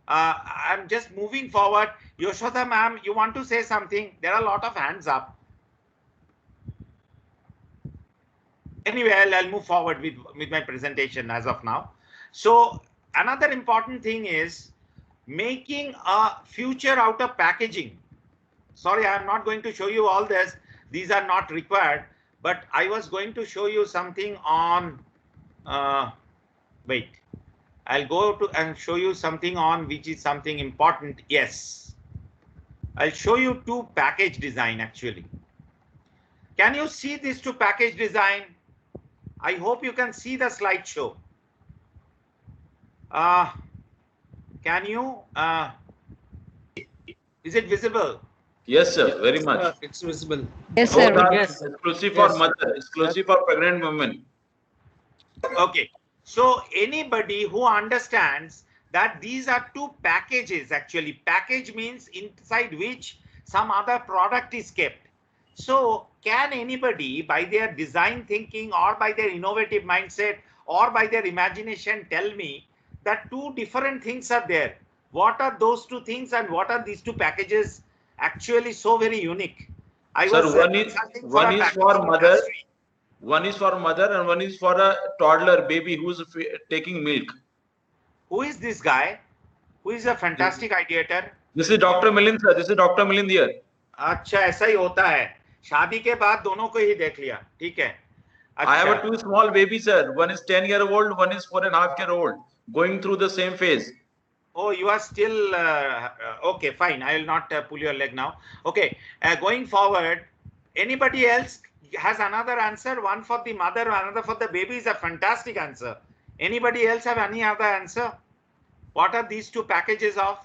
I'm just moving forward. Yashoda ma'am, you want to say something? There are a lot of hands up. Anyway, I'll move forward with my presentation as of now. So another important thing is making a future out of packaging. Sorry, I'm not going to show you all this. These are not required, but I was going to show you something on, wait, I'll go to and show you something on which is something important. Yes, I'll show you two package design actually. Can you see this two package design? I hope you can see the slideshow. Can you? Is it visible? Yes, sir. Very much. It's visible. Yes, sir. Yes. Exclusive for mother. Exclusive for pregnant women. Okay. So anybody who understands that these are two packages, actually, package means inside which some other product is kept. So can anybody by their design thinking or by their innovative mindset or by their imagination tell me that two different things are there? What are those two things and what are these two packages actually so very unique? Sir, one is for mother. One is for mother and one is for a toddler baby who's taking milk. Who is this guy? Who is a fantastic ideator? This is Dr. Milind, sir. This is Dr. Milind here. अच्छा, ऐसा ही होता है. शादी के बाद दोनों को ही देख लिया. ठीक है. I have a two small babies, sir. One is 10-year-old, one is 4.5-year-old, going through the same phase. Oh, you are still okay. Fine. I will not pull your leg now. Okay. Going forward, anybody else has another answer? One for the mother, another for the baby is a fantastic answer. Anybody else have any other answer? What are these two packages of?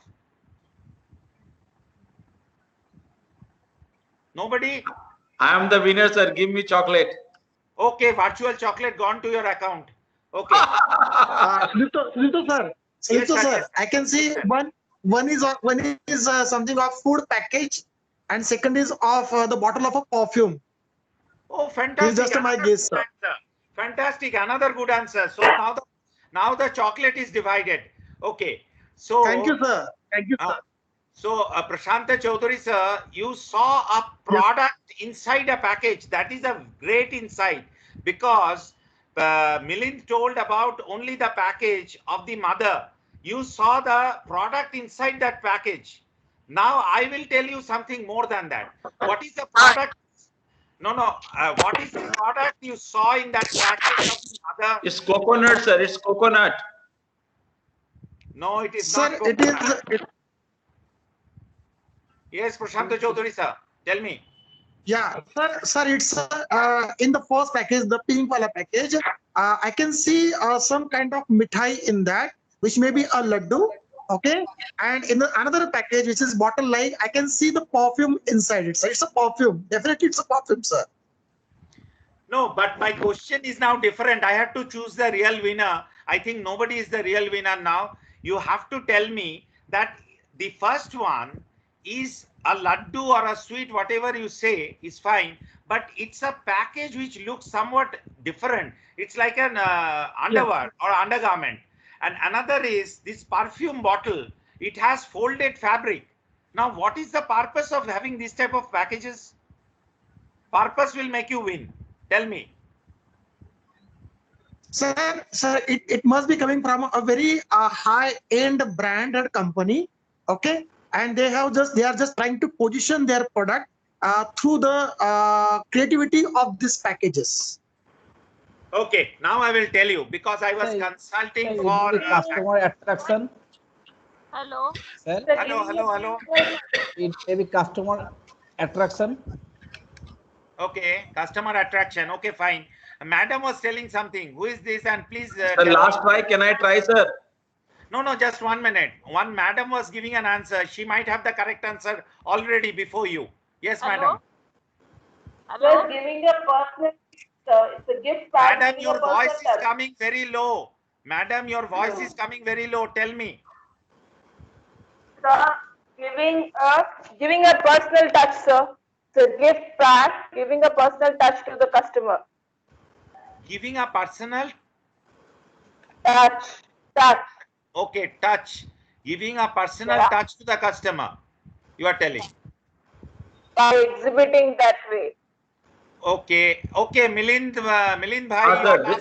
Nobody? I am the winner, sir. Give me chocolate. Okay, virtual chocolate gone to your account. Okay. Srito sir, Yes, sir, I can see one is something of food package, and second is of the bottle of a perfume. Oh, fantastic! Just my guess, sir. Fantastic! Another good answer. So now the chocolate is divided. Okay. So thank you, sir. Thank you, sir. So Prashanta Chaudhary, sir, you saw a product inside a package. That is a great insight because Milind told about only the package of the mother. You saw the product inside that package. Now I will tell you something more than that. What is the product? What is the product you saw in that package of the mother? It's coconut, sir. It's coconut. No, it is sir, not coconut. Yes, Prashanta Chaudhary, sir. Tell me. Yeah, sir, it's in the first package, the pink wala package. I can see some kind of mithai in that, which may be a laddu. Okay, and in another package, which is bottle like, I can see the perfume inside it. So it's a perfume. Definitely, it's a perfume, sir. No, but my question is now different. I have to choose the real winner. I think nobody is the real winner now. You have to tell me that the first one is a laddu or a sweet, whatever you say is fine, but it's a package which looks somewhat different. It's like an underwear or undergarment. And another is this perfume bottle. It has folded fabric. Now, what is the purpose of having this type of packages? Purpose will make you win. Tell me. Sir, it must be coming from a very high-end branded company. Okay. And they are just trying to position their product through the creativity of these packages. Okay, now I will tell you because I was consulting for customer attraction. Hello. Sir? Hello. It may be customer attraction. Okay, customer attraction. Okay, fine. Madam was telling something. Who is this? And please. The last try. Can I try, sir? No, just 1 minute. One madam was giving an answer. She might have the correct answer already before you. Yes, madam. Just giving a personal, it's a gift pack. Madam, giving a your voice personal is touch. coming very low. Madam, your voice is coming very low. Tell me. Sir, giving a personal touch, sir. It's a gift pack, giving a personal touch to the customer. Giving a personal touch. Okay, touch. Giving a personal Yeah. touch to the customer. You are telling. By exhibiting that way. Okay, Milind bhai.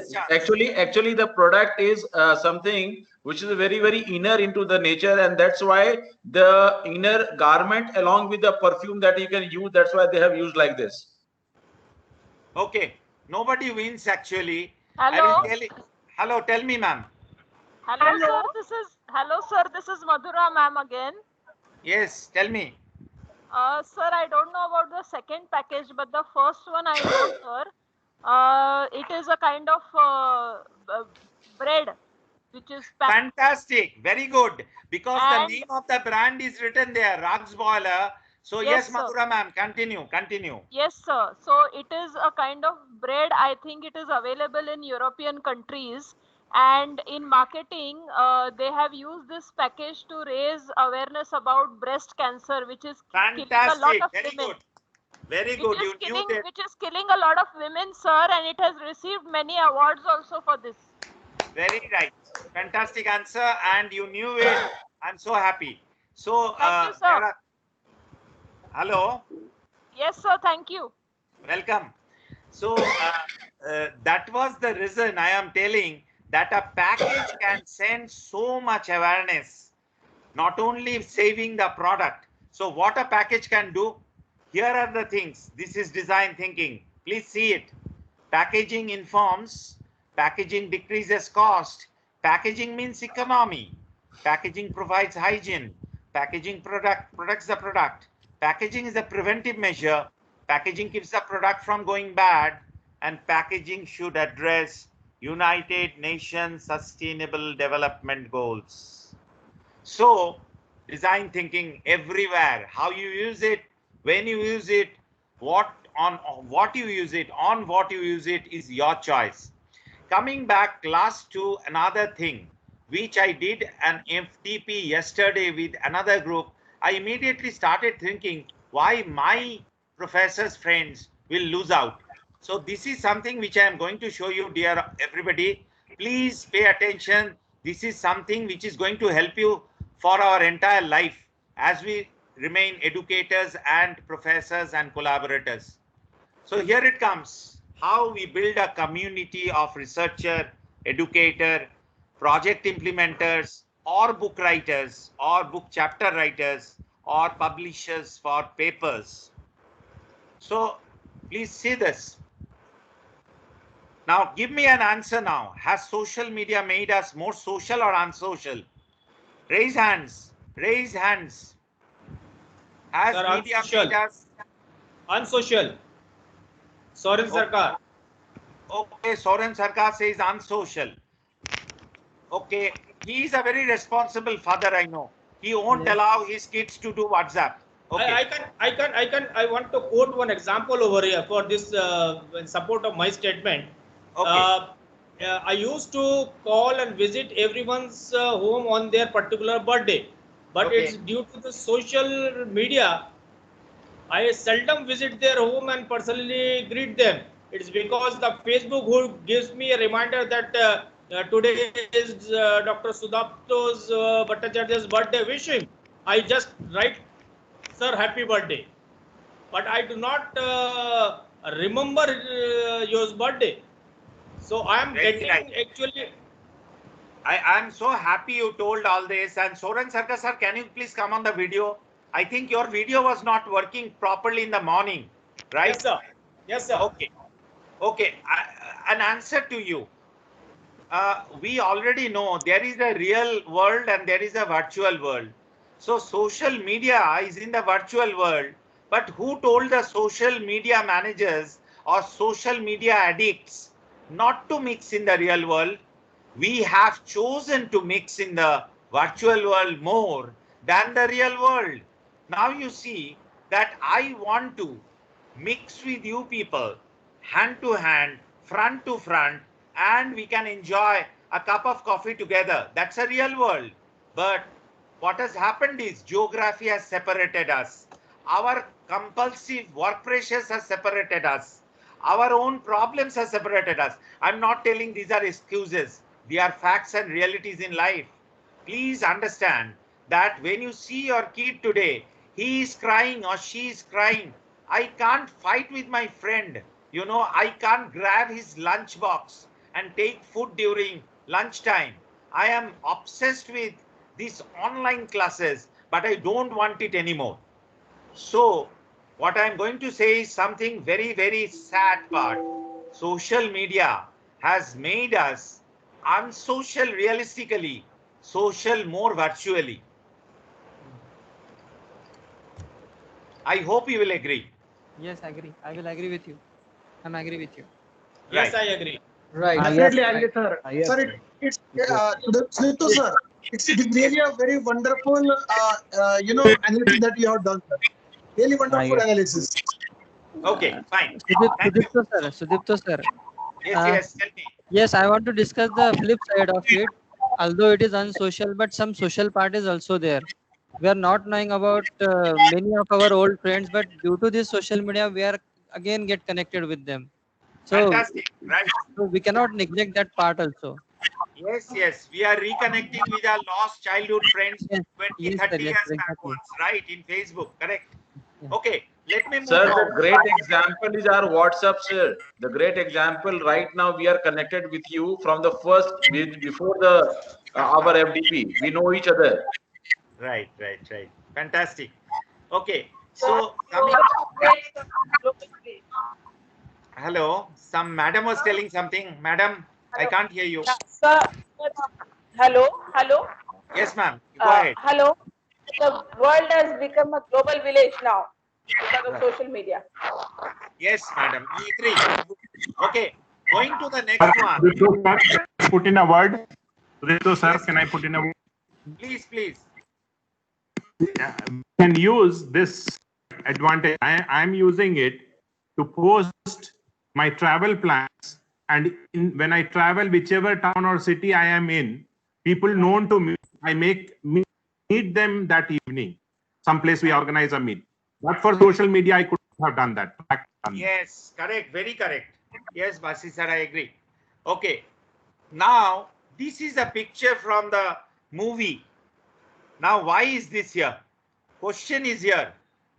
Sir, actually, the product is something which is very, very inner into the nature, and that's why the inner garment along with the perfume that you can use. That's why they have used like this. Okay, nobody wins actually. Hello? I will tell you. Hello, tell me, ma'am. Hello, sir. This is Madhura, ma'am, again. Yes, tell me. Sir, I don't know about the second package, but the first one I know, sir. It is a kind of bread, which is packed. Fantastic, very good. Because And- the name of the brand is written there, Rags Boiler. So yes, Yes, sir. Madhura ma'am, continue. Yes, sir. So it is a kind of bread. I think it is available in European countries. And in marketing, they have used this package to raise awareness about breast cancer, which is killing a lot Fantastic, of very women. good. Very good, you knew that. Which is killing a lot of women, sir, and it has received many awards also for this. Very right. Fantastic answer, and you knew it. I'm so happy. So, Thank you, sir. Hello. Yes, sir. Thank you. Welcome. So that was the reason I am telling that a package can send so much awareness, not only saving the product. So what a package can do, here are the things. This is design thinking. Please see it. Packaging informs, packaging decreases cost, packaging means economy, packaging provides hygiene, packaging protects the product, packaging is a preventive measure, packaging keeps the product from going bad, and packaging should address United Nations Sustainable Development Goals. So, design thinking everywhere. How you use it, when you use it, on what you use it is your choice. Coming back last to another thing, which I did an FTP yesterday with another group, I immediately started thinking why my professors' friends will lose out. So this is something which I am going to show you, dear everybody. Please pay attention. This is something which is going to help you for our entire life as we remain educators and professors and collaborators. So here it comes, how we build a community of researcher, educator, project implementers, or book writers, or book chapter writers, or publishers for papers. So please see this. Now give me an answer now. Has social media made us more social or unsocial? Raise hands. Raise hands. Has Sir, media unsocial. made us Unsocial. Soren Sarkar. Okay, Soren Sarkar says unsocial. Okay, he is a very responsible father, I know. He won't allow his kids to do WhatsApp. Okay. I want to quote one example over here for this in support of my statement. Okay. I used to call and visit everyone's home on their particular birthday, but Okay. it's due to the social media. I seldom visit their home and personally greet them. It's because the Facebook who gives me a reminder that today is Dr. Sudhapto's Bhattacharya's birthday. Wish him. I just write, sir, happy birthday. But I do not remember your birthday. So I am Very getting right. actually. I am so happy you told all this. And Soren Sarkar sir, can you please come on the video? I think your video was not working properly in the morning, right? Yes, sir. Yes, sir. Okay. Okay. An answer to you. We already know there is a real world and there is a virtual world. So social media is in the virtual world, but who told the social media managers or social media addicts not to mix in the real world? We have chosen to mix in the virtual world more than the real world. Now you see that I want to mix with you people, hand to hand, front to front, and we can enjoy a cup of coffee together. That's a real world. But what has happened is geography has separated us. Our compulsive work pressures have separated us. Our own problems have separated us. I'm not telling these are excuses. They are facts and realities in life. Please understand that when you see your kid today, he is crying or she is crying. I can't fight with my friend. You know, I can't grab his lunch box and take food during lunchtime. I am obsessed with these online classes, but I don't want it anymore. So what I'm going to say is something very, very sad part. Social media has made us unsocial realistically, social more virtually. I hope you will agree. Yes, I agree. I will agree with you. I'm agree with you. Yes, I agree. Right. Definitely, yes, agree, sir. yes, Sir, it's Sudipto, sir. It's really a very wonderful, analysis that you have done, sir. Really wonderful yes. analysis. Okay, fine. Thank you. Sudipto sir. Yes, Uh, yes, tell me. Yes, I want to discuss the flip side of it. Although it is unsocial, but some social part is also there. We are not knowing about many of our old friends, but due to this social media, we are again get connected with them. So, Fantastic, right? so we cannot neglect that part also. Yes, yes. We are reconnecting with our lost childhood friends Yes, 20, yes, 30 sir, yes, years sir, exactly. backwards, right? In Facebook, correct? Okay, let me move Sir, the on. great example is our WhatsApp, sir. The great example right now we are connected with you from the first before the our FDP. We know each other. Right, right, right. Fantastic. Okay, so coming. Hello, some madam was telling something. Madam, I can't hear you. Sir, hello, hello. Yes, ma'am. Go ahead. Hello. The world has become a global village now because of Right. social media. Yes, madam. We agree. Okay, going to the next one. Sudipto sir, can I put in a word? Sudipto sir, can I put in a word? Please, please. Can use this advantage. I'm using it to post my travel plans, and when I travel, whichever town or city I am in, people known to me, I meet them that evening. Someplace we organize a meet. But for social media, I could have done that. Yes, correct. Very correct. Yes, Basi sir, I agree. Okay. Now, this is a picture from the movie. Now, why is this here? Question is here.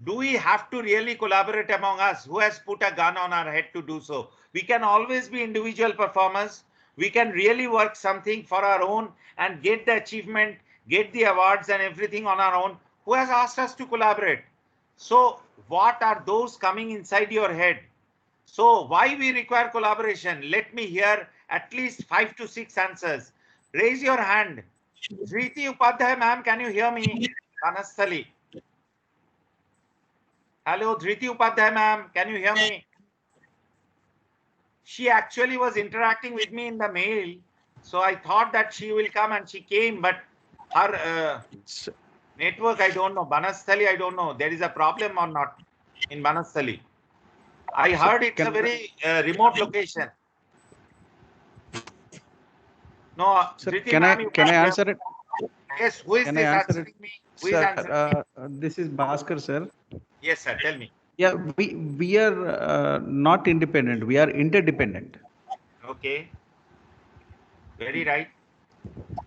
Do we have to really collaborate among us? Who has put a gun on our head to do so? We can always be individual performers. We can really work something for our own and get the achievement, get the awards and everything on our own. Who has asked us to collaborate? So what are those coming inside your head? So why we require collaboration? Let me hear at least 5 to 6 answers. Raise your hand. Dhriti Upadhyay, ma'am, can you hear me? Banasthali. Hello, Dhriti Upadhyay, ma'am, can you hear me? She actually was interacting with me in the mail. So I thought that she will come and she came, but her network, I don't know. Banasthali, I don't know. There is a problem or not in Banasthali. I heard it's a very remote location. No, Sir, Dhriti, can ma'am, I you can I hear answer it? Yes, who is Can this I answer answering it? me? Who is answering me? Sir, this is Bhaskar, sir. Yes, sir, tell me. Yeah, we are not independent. We are interdependent. Okay, very right.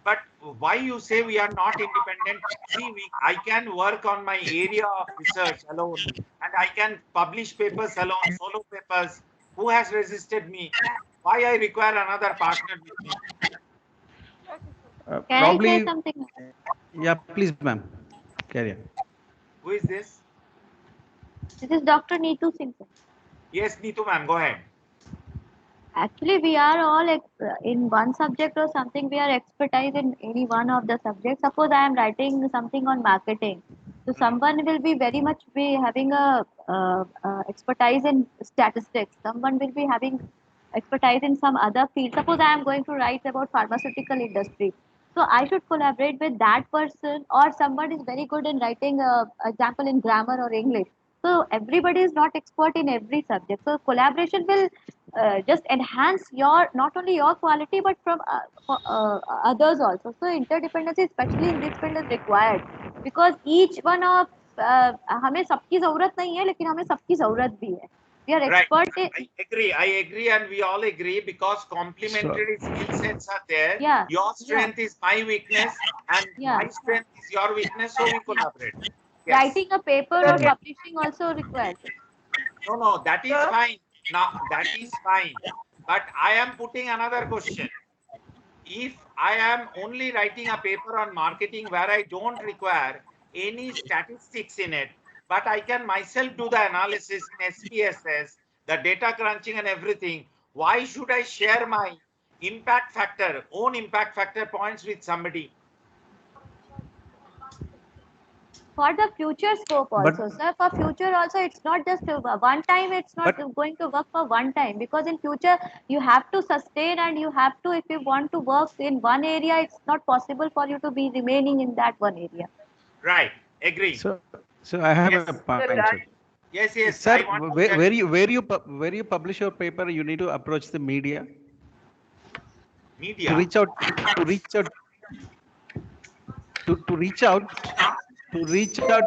But why you say we are not independent? See, I can work on my area of research alone, and I can publish papers alone, solo papers. Who has resisted me? Why I require another partner with me? Can Probably. I say something? Yeah, please, ma'am. Carry on. Who is this? This is Dr. Neetu Singh. Yes, Neetu ma'am, go ahead. Actually, we are all in one subject or something. We are expertise in any one of the subjects. Suppose I am writing something on marketing, so someone will be very much be having a expertise in statistics. Someone will be having expertise in some other field. Suppose I am going to write about pharmaceutical industry. So I should collaborate with that person, or someone is very good in writing, example in grammar or English. So everybody is not expert in every subject. So collaboration will just enhance your, not only your quality but from for, others also. So interdependency, especially in this field, is required because each one of हमें सबकी जरूरत नहीं है, लेकिन हमें सबकी जरूरत भी है. We are Right. expert in. I agree, and we all agree because complementary skill sets are there. Yeah. Your strength is my weakness, and Yeah. my strength is your weakness, so we collaborate. Yes. Writing a paper or publishing also required. No, that is fine. Now, that is fine. But I am putting another question. If I am only writing a paper on marketing where I don't require any statistics in it, but I can myself do the analysis in SPSS, the data crunching and everything, why should I share my own impact factor points with somebody? For the future scope also, sir. For future also, it's not just one time. It's not going to work for one time, because in future you have to sustain, and you have to, if you want to work in one area, it's not possible for you to be remaining in that one area. Right. Agree. So I have a point. Sir. Yes. Sir, I want where you publish your paper, you need to approach the media. Media. To reach out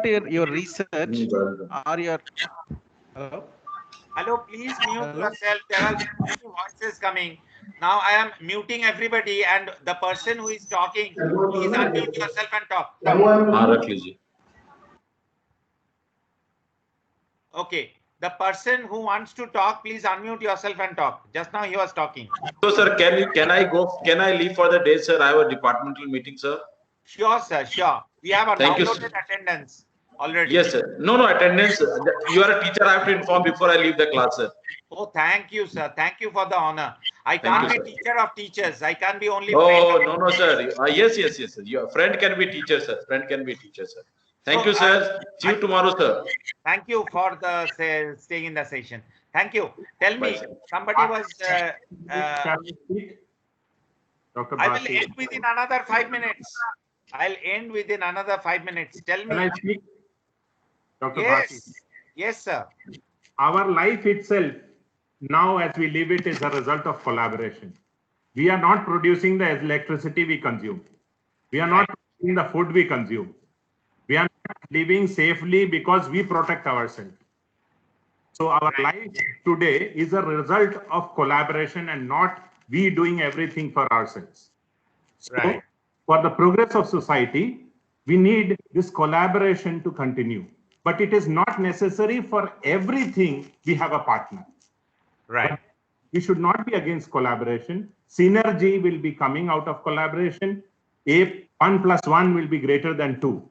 to your research or your. Hello. Hello, please mute yourself. There are many voices coming. Now I am muting everybody, and the person who is talking, please unmute yourself and talk. Okay. The person who wants to talk, please unmute yourself and talk. Just now he was talking. So, sir, can I go? Can I leave for the day, sir? I have a departmental meeting, sir. Sure, sir. Sure. We have a downloaded attendance already. Yes, sir. No attendance. You are a teacher. I have to inform before I leave the class, sir. Oh, thank you, sir. Thank you for the honor. I can't be teacher of teachers. I can't be only. Oh, no, sir. Yes, sir. Your friend can be teacher, sir. Friend can be teacher, sir. Thank you, sir. See you tomorrow, sir. Thank you for the staying in the session. Thank you. Tell me, somebody was. I will end within another 5 minutes. I'll end within another 5 minutes. Tell me. Can I speak? Dr. Yes. Yes, sir. Our life itself, now as we live it, is a result of collaboration. We are not producing the electricity we consume. We are not producing the food we consume. We are not living safely because we protect ourselves. So our life today is a result of collaboration and not we doing everything for ourselves. So for the progress of society, we need this collaboration to continue. But it is not necessary for everything we have a partner. Right. But we should not be against collaboration. Synergy will be coming out of collaboration. 1 + 1 will be greater than 2.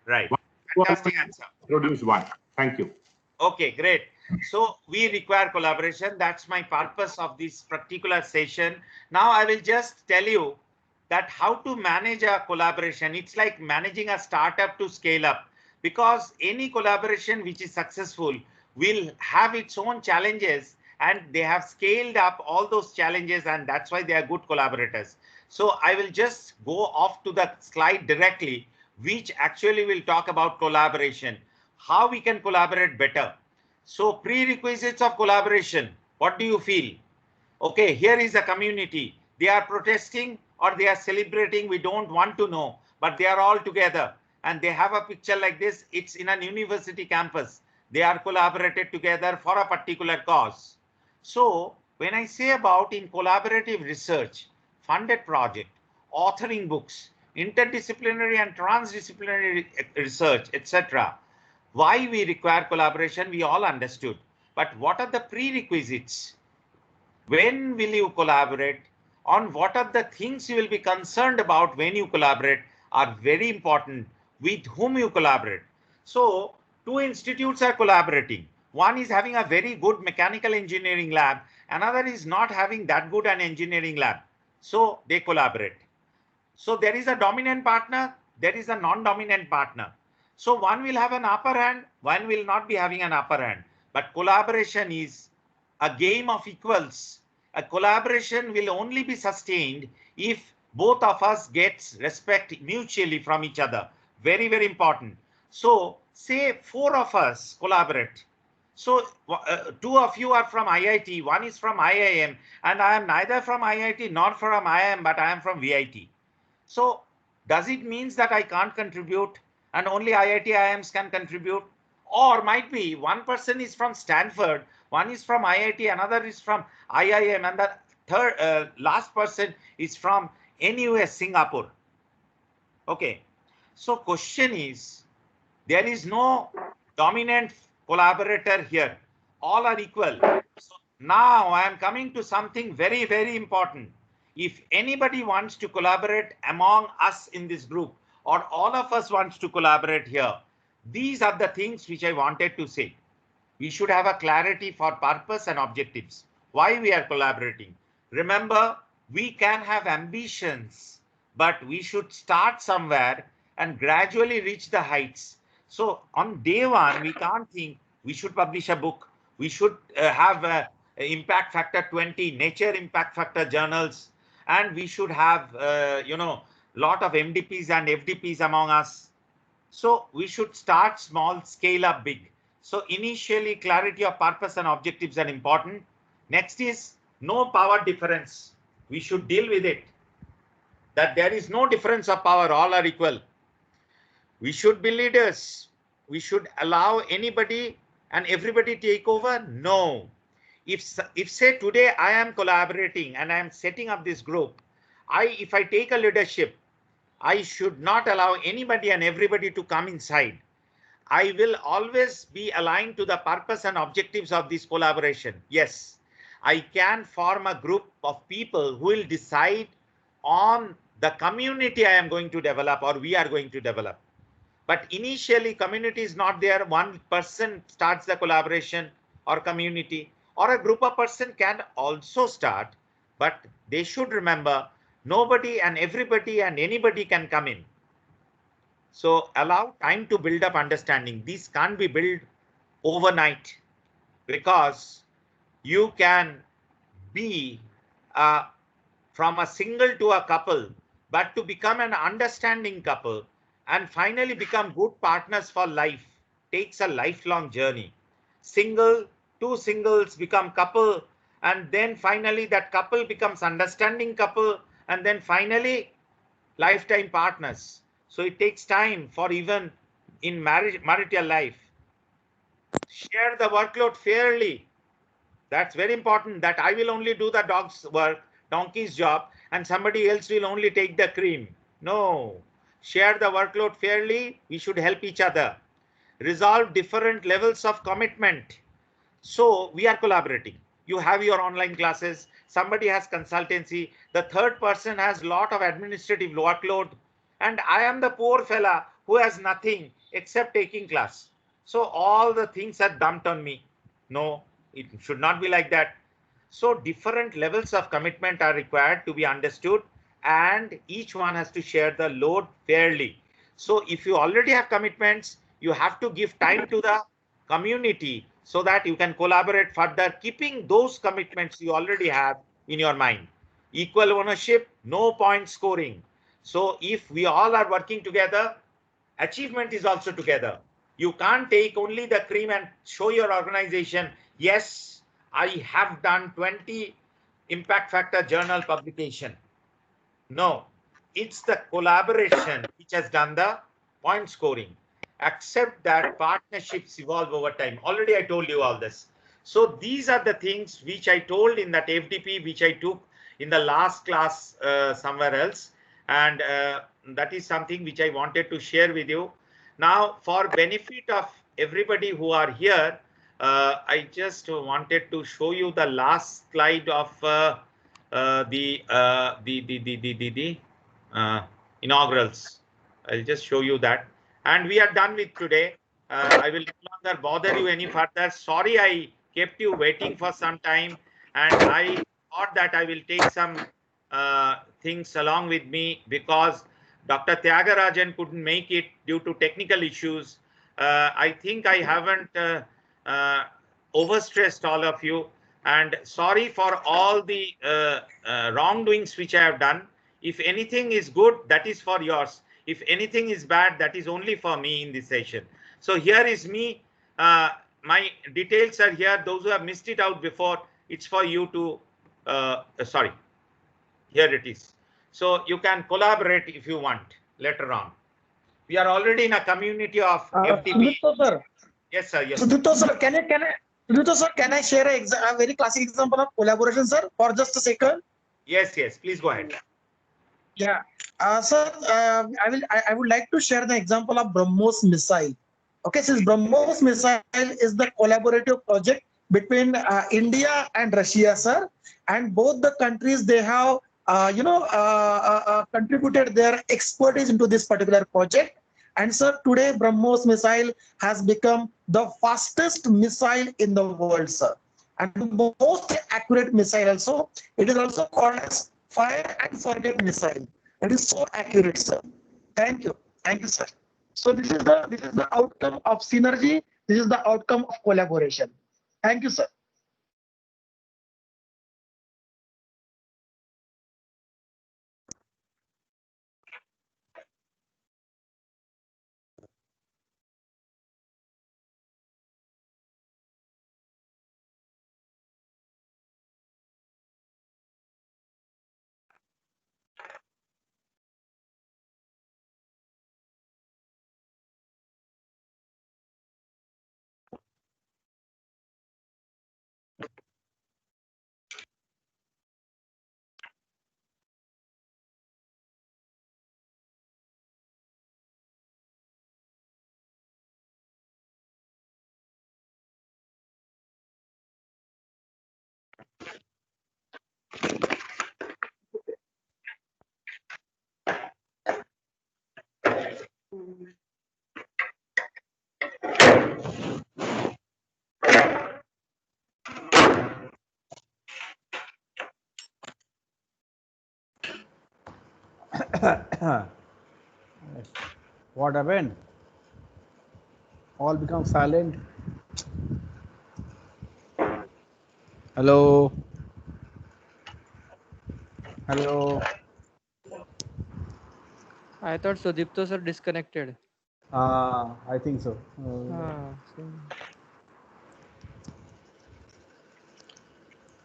Right. Fantastic answer. Produce 1. Thank you. Okay, great. So we require collaboration. That's my purpose of this particular session. Now I will just tell you that how to manage a collaboration. It's like managing a startup to scale up, because any collaboration which is successful will have its own challenges, and they have scaled up all those challenges, and that's why they are good collaborators. So I will just go off to the slide directly, which actually will talk about collaboration, how we can collaborate better. So prerequisites of collaboration, what do you feel? Okay, here is a community. They are protesting or they are celebrating, we don't want to know, but they are all together and they have a picture like this. It's in an university campus. They are collaborated together for a particular cause. So when I say about in collaborative research, funded project, authoring books, interdisciplinary and transdisciplinary research, etc., why we require collaboration, we all understood. But what are the prerequisites? When will you collaborate? On what are the things you will be concerned about when you collaborate are very important. With whom you collaborate. So 2 institutes are collaborating. One is having a very good mechanical engineering lab. Another is not having that good an engineering lab. So they collaborate. So there is a dominant partner. There is a non-dominant partner. So one will have an upper hand. One will not be having an upper hand. But collaboration is a game of equals. A collaboration will only be sustained if both of us gets respect mutually from each other. Very, very important. So say 4 of us collaborate. So 2 of you are from IIT, 1 is from IIM, and I am neither from IIT nor from IIM, but I am from VIT. So does it mean that I can't contribute and only IIT IIMs can contribute? Or might be one person is from Stanford, one is from IIT, another is from IIM, and the third last person is from NUS Singapore. Okay. So question is, there is no dominant collaborator here. All are equal. So now I am coming to something very, very important. If anybody wants to collaborate among us in this group, or all of us wants to collaborate here, these are the things which I wanted to say. We should have a clarity for purpose and objectives. Why we are collaborating? Remember, we can have ambitions, but we should start somewhere and gradually reach the heights. So on day one, we can't think we should publish a book. We should have a impact factor 20 nature impact factor journals, and we should have lot of MDPs and FDPs among us. So we should start small, scale up big. So initially clarity of purpose and objectives are important. Next is no power difference. We should deal with it, that there is no difference of power, all are equal. We should be leaders. We should allow anybody and everybody take over? No. If say today I am collaborating and I am setting up this group, if I take a leadership, I should not allow anybody and everybody to come inside. I will always be aligned to the purpose and objectives of this collaboration. Yes, I can form a group of people who will decide on the community I am going to develop or we are going to develop. But initially community is not there. One person starts the collaboration or community, or a group of person can also start, but they should remember nobody and everybody and anybody can come in. So allow time to build up understanding. These can't be built overnight, because you can be from a single to a couple, but to become an understanding couple and finally become good partners for life takes a lifelong journey. Two singles become couple, and then finally that couple becomes understanding couple, and then finally lifetime partners. So it takes time for even in marital life. Share the workload fairly. That's very important, that I will only do the dog's work, donkey's job, and somebody else will only take the cream. No. Share the workload fairly. We should help each other. Resolve different levels of commitment. So we are collaborating. You have your online classes. Somebody has consultancy. The third person has a lot of administrative workload. And I am the poor fella who has nothing except taking class. So all the things are dumped on me. No, it should not be like that. So different levels of commitment are required to be understood, and each one has to share the load fairly. So if you already have commitments, you have to give time to the community so that you can collaborate further, keeping those commitments you already have in your mind. Equal ownership, no point scoring. So if we all are working together, achievement is also together. You can't take only the cream and show your organization, yes, I have done 20 impact factor journal publication. No, it's the collaboration which has done the point scoring. Accept that partnerships evolve over time. Already I told you all this. So these are the things which I told in that FDP, which I took in the last class somewhere else. And that is something which I wanted to share with you. Now, for benefit of everybody who are here, I just wanted to show you the last slide of the inaugurals. I'll just show you that. And we are done with today. I will no longer bother you any further. Sorry, I kept you waiting for some time, and I thought that I will take some things along with me because Dr. Tyagarajan couldn't make it due to technical issues. I think I haven't overstressed all of you, and sorry for all the wrongdoings which I have done. If anything is good, that is for yours. If anything is bad, that is only for me in this session. So here is me. My details are here. Those who have missed it out before, it's for you to, sorry, here it is. So you can collaborate if you want later on. We are already in a community of FTP. Sudipto sir. Yes, sir. Yes. Sudipto sir, Sudipto sir, can I share a very classic example of collaboration, sir, for just a second? Yes, yes. Please go ahead. Yeah, sir, I would like to share the example of BrahMos missile. Okay, since BrahMos missile is the collaborative project between India and Russia, sir, and both the countries, they have contributed their expertise into this particular project. And sir, today BrahMos missile has become the fastest missile in the world, sir, and the most accurate missile also. It is also called as fire and forget missile. It is so accurate, sir. Thank you, sir. So this is the outcome of synergy. This is the outcome of collaboration. Thank you, sir. What happened? All become silent. Hello. Hello. I thought Sudipto sir disconnected. I think so.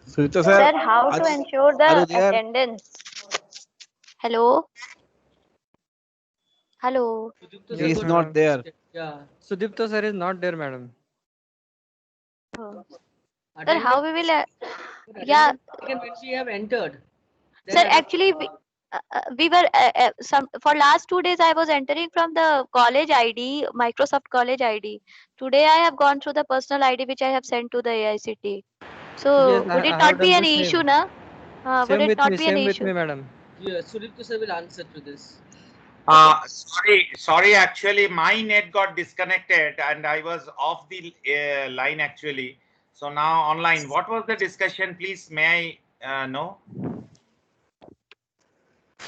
Sudipto sir. Sir, how to ensure the attendance? Hello. Hello. He is not there. Yeah. Sudipto sir is not there, madam. Oh. Sir, how we will? Yeah. When she have entered. Sir, actually, we were for last 2 days. I was entering from the college ID, Microsoft College ID. Today, I have gone through the personal ID which I have sent to the AICT. So, Yes, would it I not have be done an the issue, same. na? Would Same it with not me. be an Same with issue? me, madam. Yeah, Sudipto sir will answer to this. Sorry. Actually, my net got disconnected and I was off the line actually. So now online. What was the discussion? Please, may I know?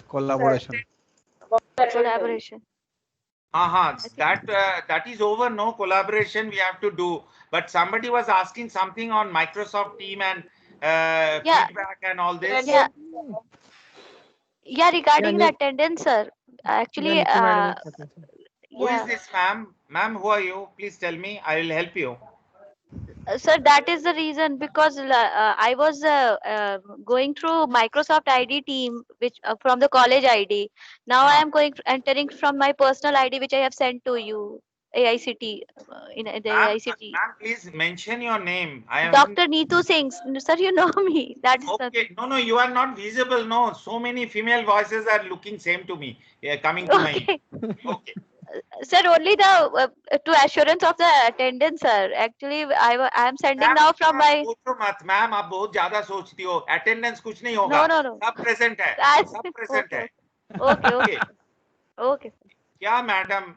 Collaboration. Collaboration. That is over. No collaboration we have to do. But somebody was asking something on Microsoft Team and feedback and all this. Yeah, regarding the attendance, sir. Actually, Who is this, ma'am? Ma'am, who are you? Please tell me. I will help you. Sir, that is the reason because I was going through Microsoft ID team, which from the college ID. Now I am entering from my personal ID, which I have sent to you, AICT, in the AICT. Ma'am, please mention your name. I am Dr. Neetu Singh, sir, you know me. That is okay. No, you are not visible. No, so many female voices are looking same to me. Coming to my. Okay. Sir, only the to assurance of the attendance, sir. Actually, I am sending now from my. सोचो मत, ma'am आप बहुत ज्यादा सोचती हो. Attendance कुछ नहीं होगा. No. सब present है. सब present है. Okay. Okay. क्या मैडम?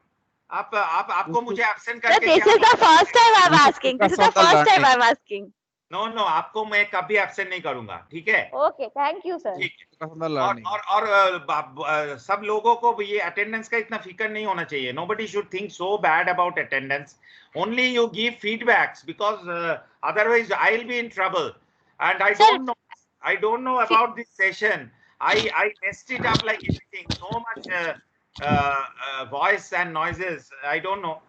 आपको मुझे absent Sir, करके. this is the first time I'm asking. This is the first time I'm asking. No, आपको मैं कभी absent नहीं करूंगा. ठीक है? Okay, thank you, sir. और सब लोगों को ये attendance का इतना फिक्र नहीं होना चाहिए. Nobody should think so bad about attendance. Only you give feedbacks because otherwise I'll be in trouble. And I don't know about this session. I messed it up like anything. So much voice and noises. I don't know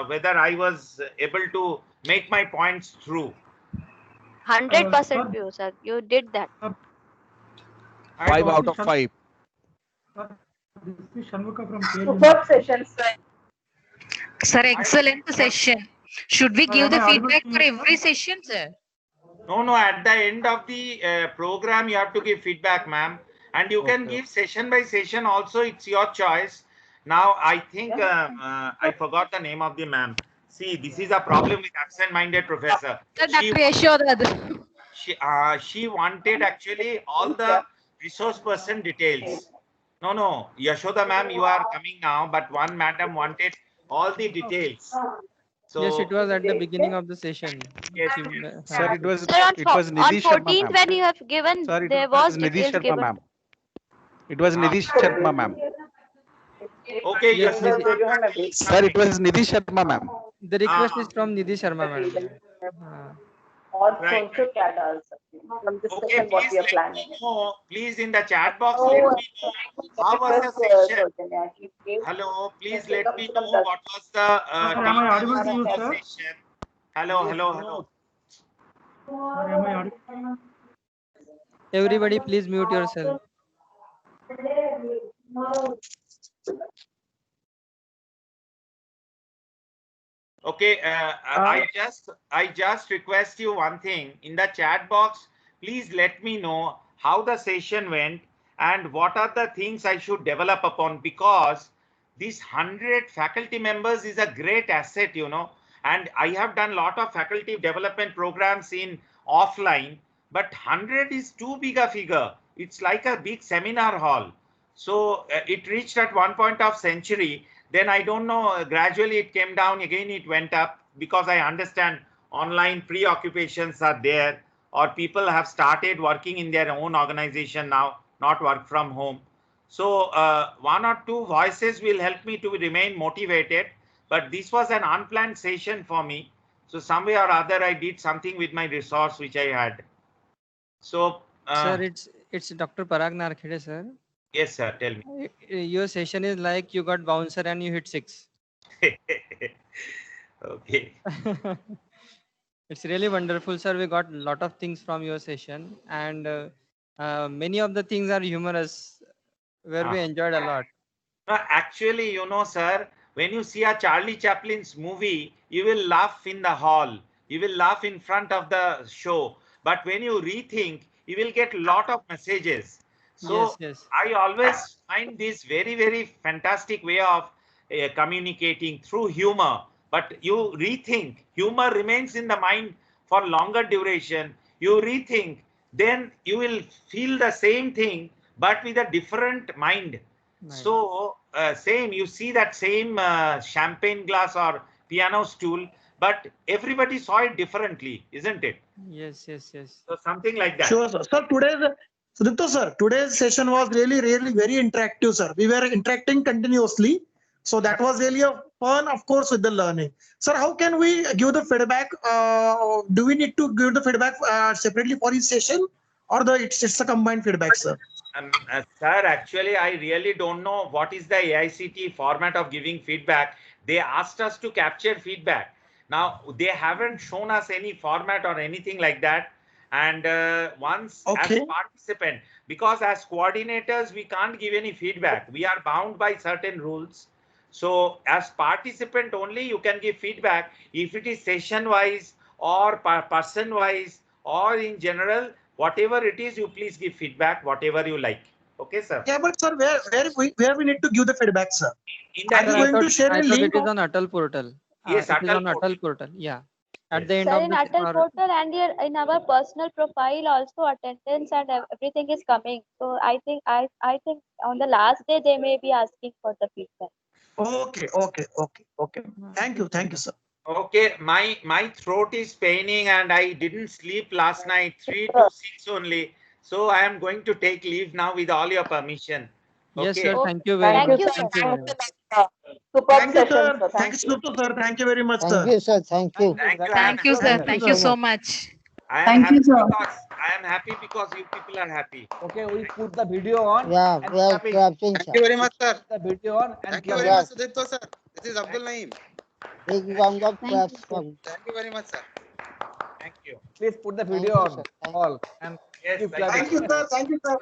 whether I was able to make my points through. 100% true, sir. You did that. 5 out of 5. Superb session, sir. Sir, excellent session. Should we give the feedback for every session, sir? No, at the end of the program, you have to give feedback, ma'am. And you can give session by session also. It's your choice. Now, I think I forgot the name of the ma'am. See, this is a problem with absent-minded professor. She wanted actually all the resource person details. No, Yashoda ma'am, you are coming now, but one madam wanted all the details. So, yes, it was at the beginning of the session. Yes. Sir, it was Sir, Nidhi on Sharma 14th ma'am. when you have given, Sir, it there was was Nidhi details Sharma given. ma'am. It was Nidhi Sharma ma'am. Okay, yes, Sir, it was Nidhi Sharma ma'am. the request is from Nidhi Sharma, madam. Right. From this Okay, session, what please we are let planning. me know. Please in the chat box, let me know how was the session. Hello, please let me know what was the Am I audible to you, the sir? session. Hello. Sir, am I audible? Everybody, please mute yourself. Okay, I just request you one thing in the chat box. Please let me know how the session went and what are the things I should develop upon, because these 100 faculty members is a great asset, and I have done a lot of faculty development programs in offline, but 100 is too big a figure. It's like a big seminar hall. So it reached at one point of century. Then I don't know, gradually it came down, again it went up, because I understand online preoccupations are there, or people have started working in their own organization now, not work from home. So one or two voices will help me to remain motivated, but this was an unplanned session for me. So some way or other I did something with my resource which I had. So Sir, it's Dr. Parag Narkhede, sir. Yes, sir, tell me. Your session is like you got bouncer and you hit 6. Okay. It's really wonderful, sir. We got a lot of things from your session, and many of the things are humorous, where we enjoyed a lot. No, actually, sir, when you see a Charlie Chaplin's movie, you will laugh in the hall. You will laugh in front of the show. But when you rethink, you will get a lot of messages. So yes. I always find this very, very fantastic way of communicating through humor. But you rethink, humor remains in the mind for longer duration. You rethink, then you will feel the same thing, but with a different mind. So same, you see that same champagne glass or piano stool, but everybody saw it differently, isn't it? Yes. So something like that. Sure, sir. Sir, Sudipto sir, today's session was really very interactive, sir. We were interacting continuously. So that was really a fun, of course, with the learning. Sir, how can we give the feedback? Do we need to give the feedback separately for each session, or it's a combined feedback, sir? Sir, actually, I really don't know what is the AICTE format of giving feedback. They asked us to capture feedback. Now, they haven't shown us any format or anything like that. And once as participant, because as coordinators, we can't give any feedback. We are bound by certain rules. So as participant only, you can give feedback. If it is session wise or person wise or in general, whatever it is, you please give feedback, whatever you like. Okay, sir? Yeah, but sir, where we need to give the feedback, sir? Are you going to share a link? It is on Atal portal. Yes, it is on Atal portal. Yeah. At the end Sir, of in the Atal portal and in our personal profile also attendance and everything is coming. So I think on the last day they may be asking for the feedback. Okay. Thank you, sir. Okay, my throat is paining and I didn't sleep last night, 3 to 6 only. So I am going to take leave now with all your permission. Yes, Okay. sir. Thank you very much. Thank you, sir. Thank you, sir. Thank you very much, sir. Thank you, sir. Thank you. Thank you. Thank you, sir. Thank you so much. I am happy because I am happy because you people are happy. Okay, we put the video on. Yeah, and we are clapping. clapping, Thank you very much, sir. The video on and Thank you very clapping. much, Sudipto sir. This is Abdul Naeem. big round of Thank claps you, sir. from. Thank you very much, sir. Thank you. Please put the Thank video you, on sir. Thank all and Yes, keep thank clapping. Thank you, sir. Thank you, sir.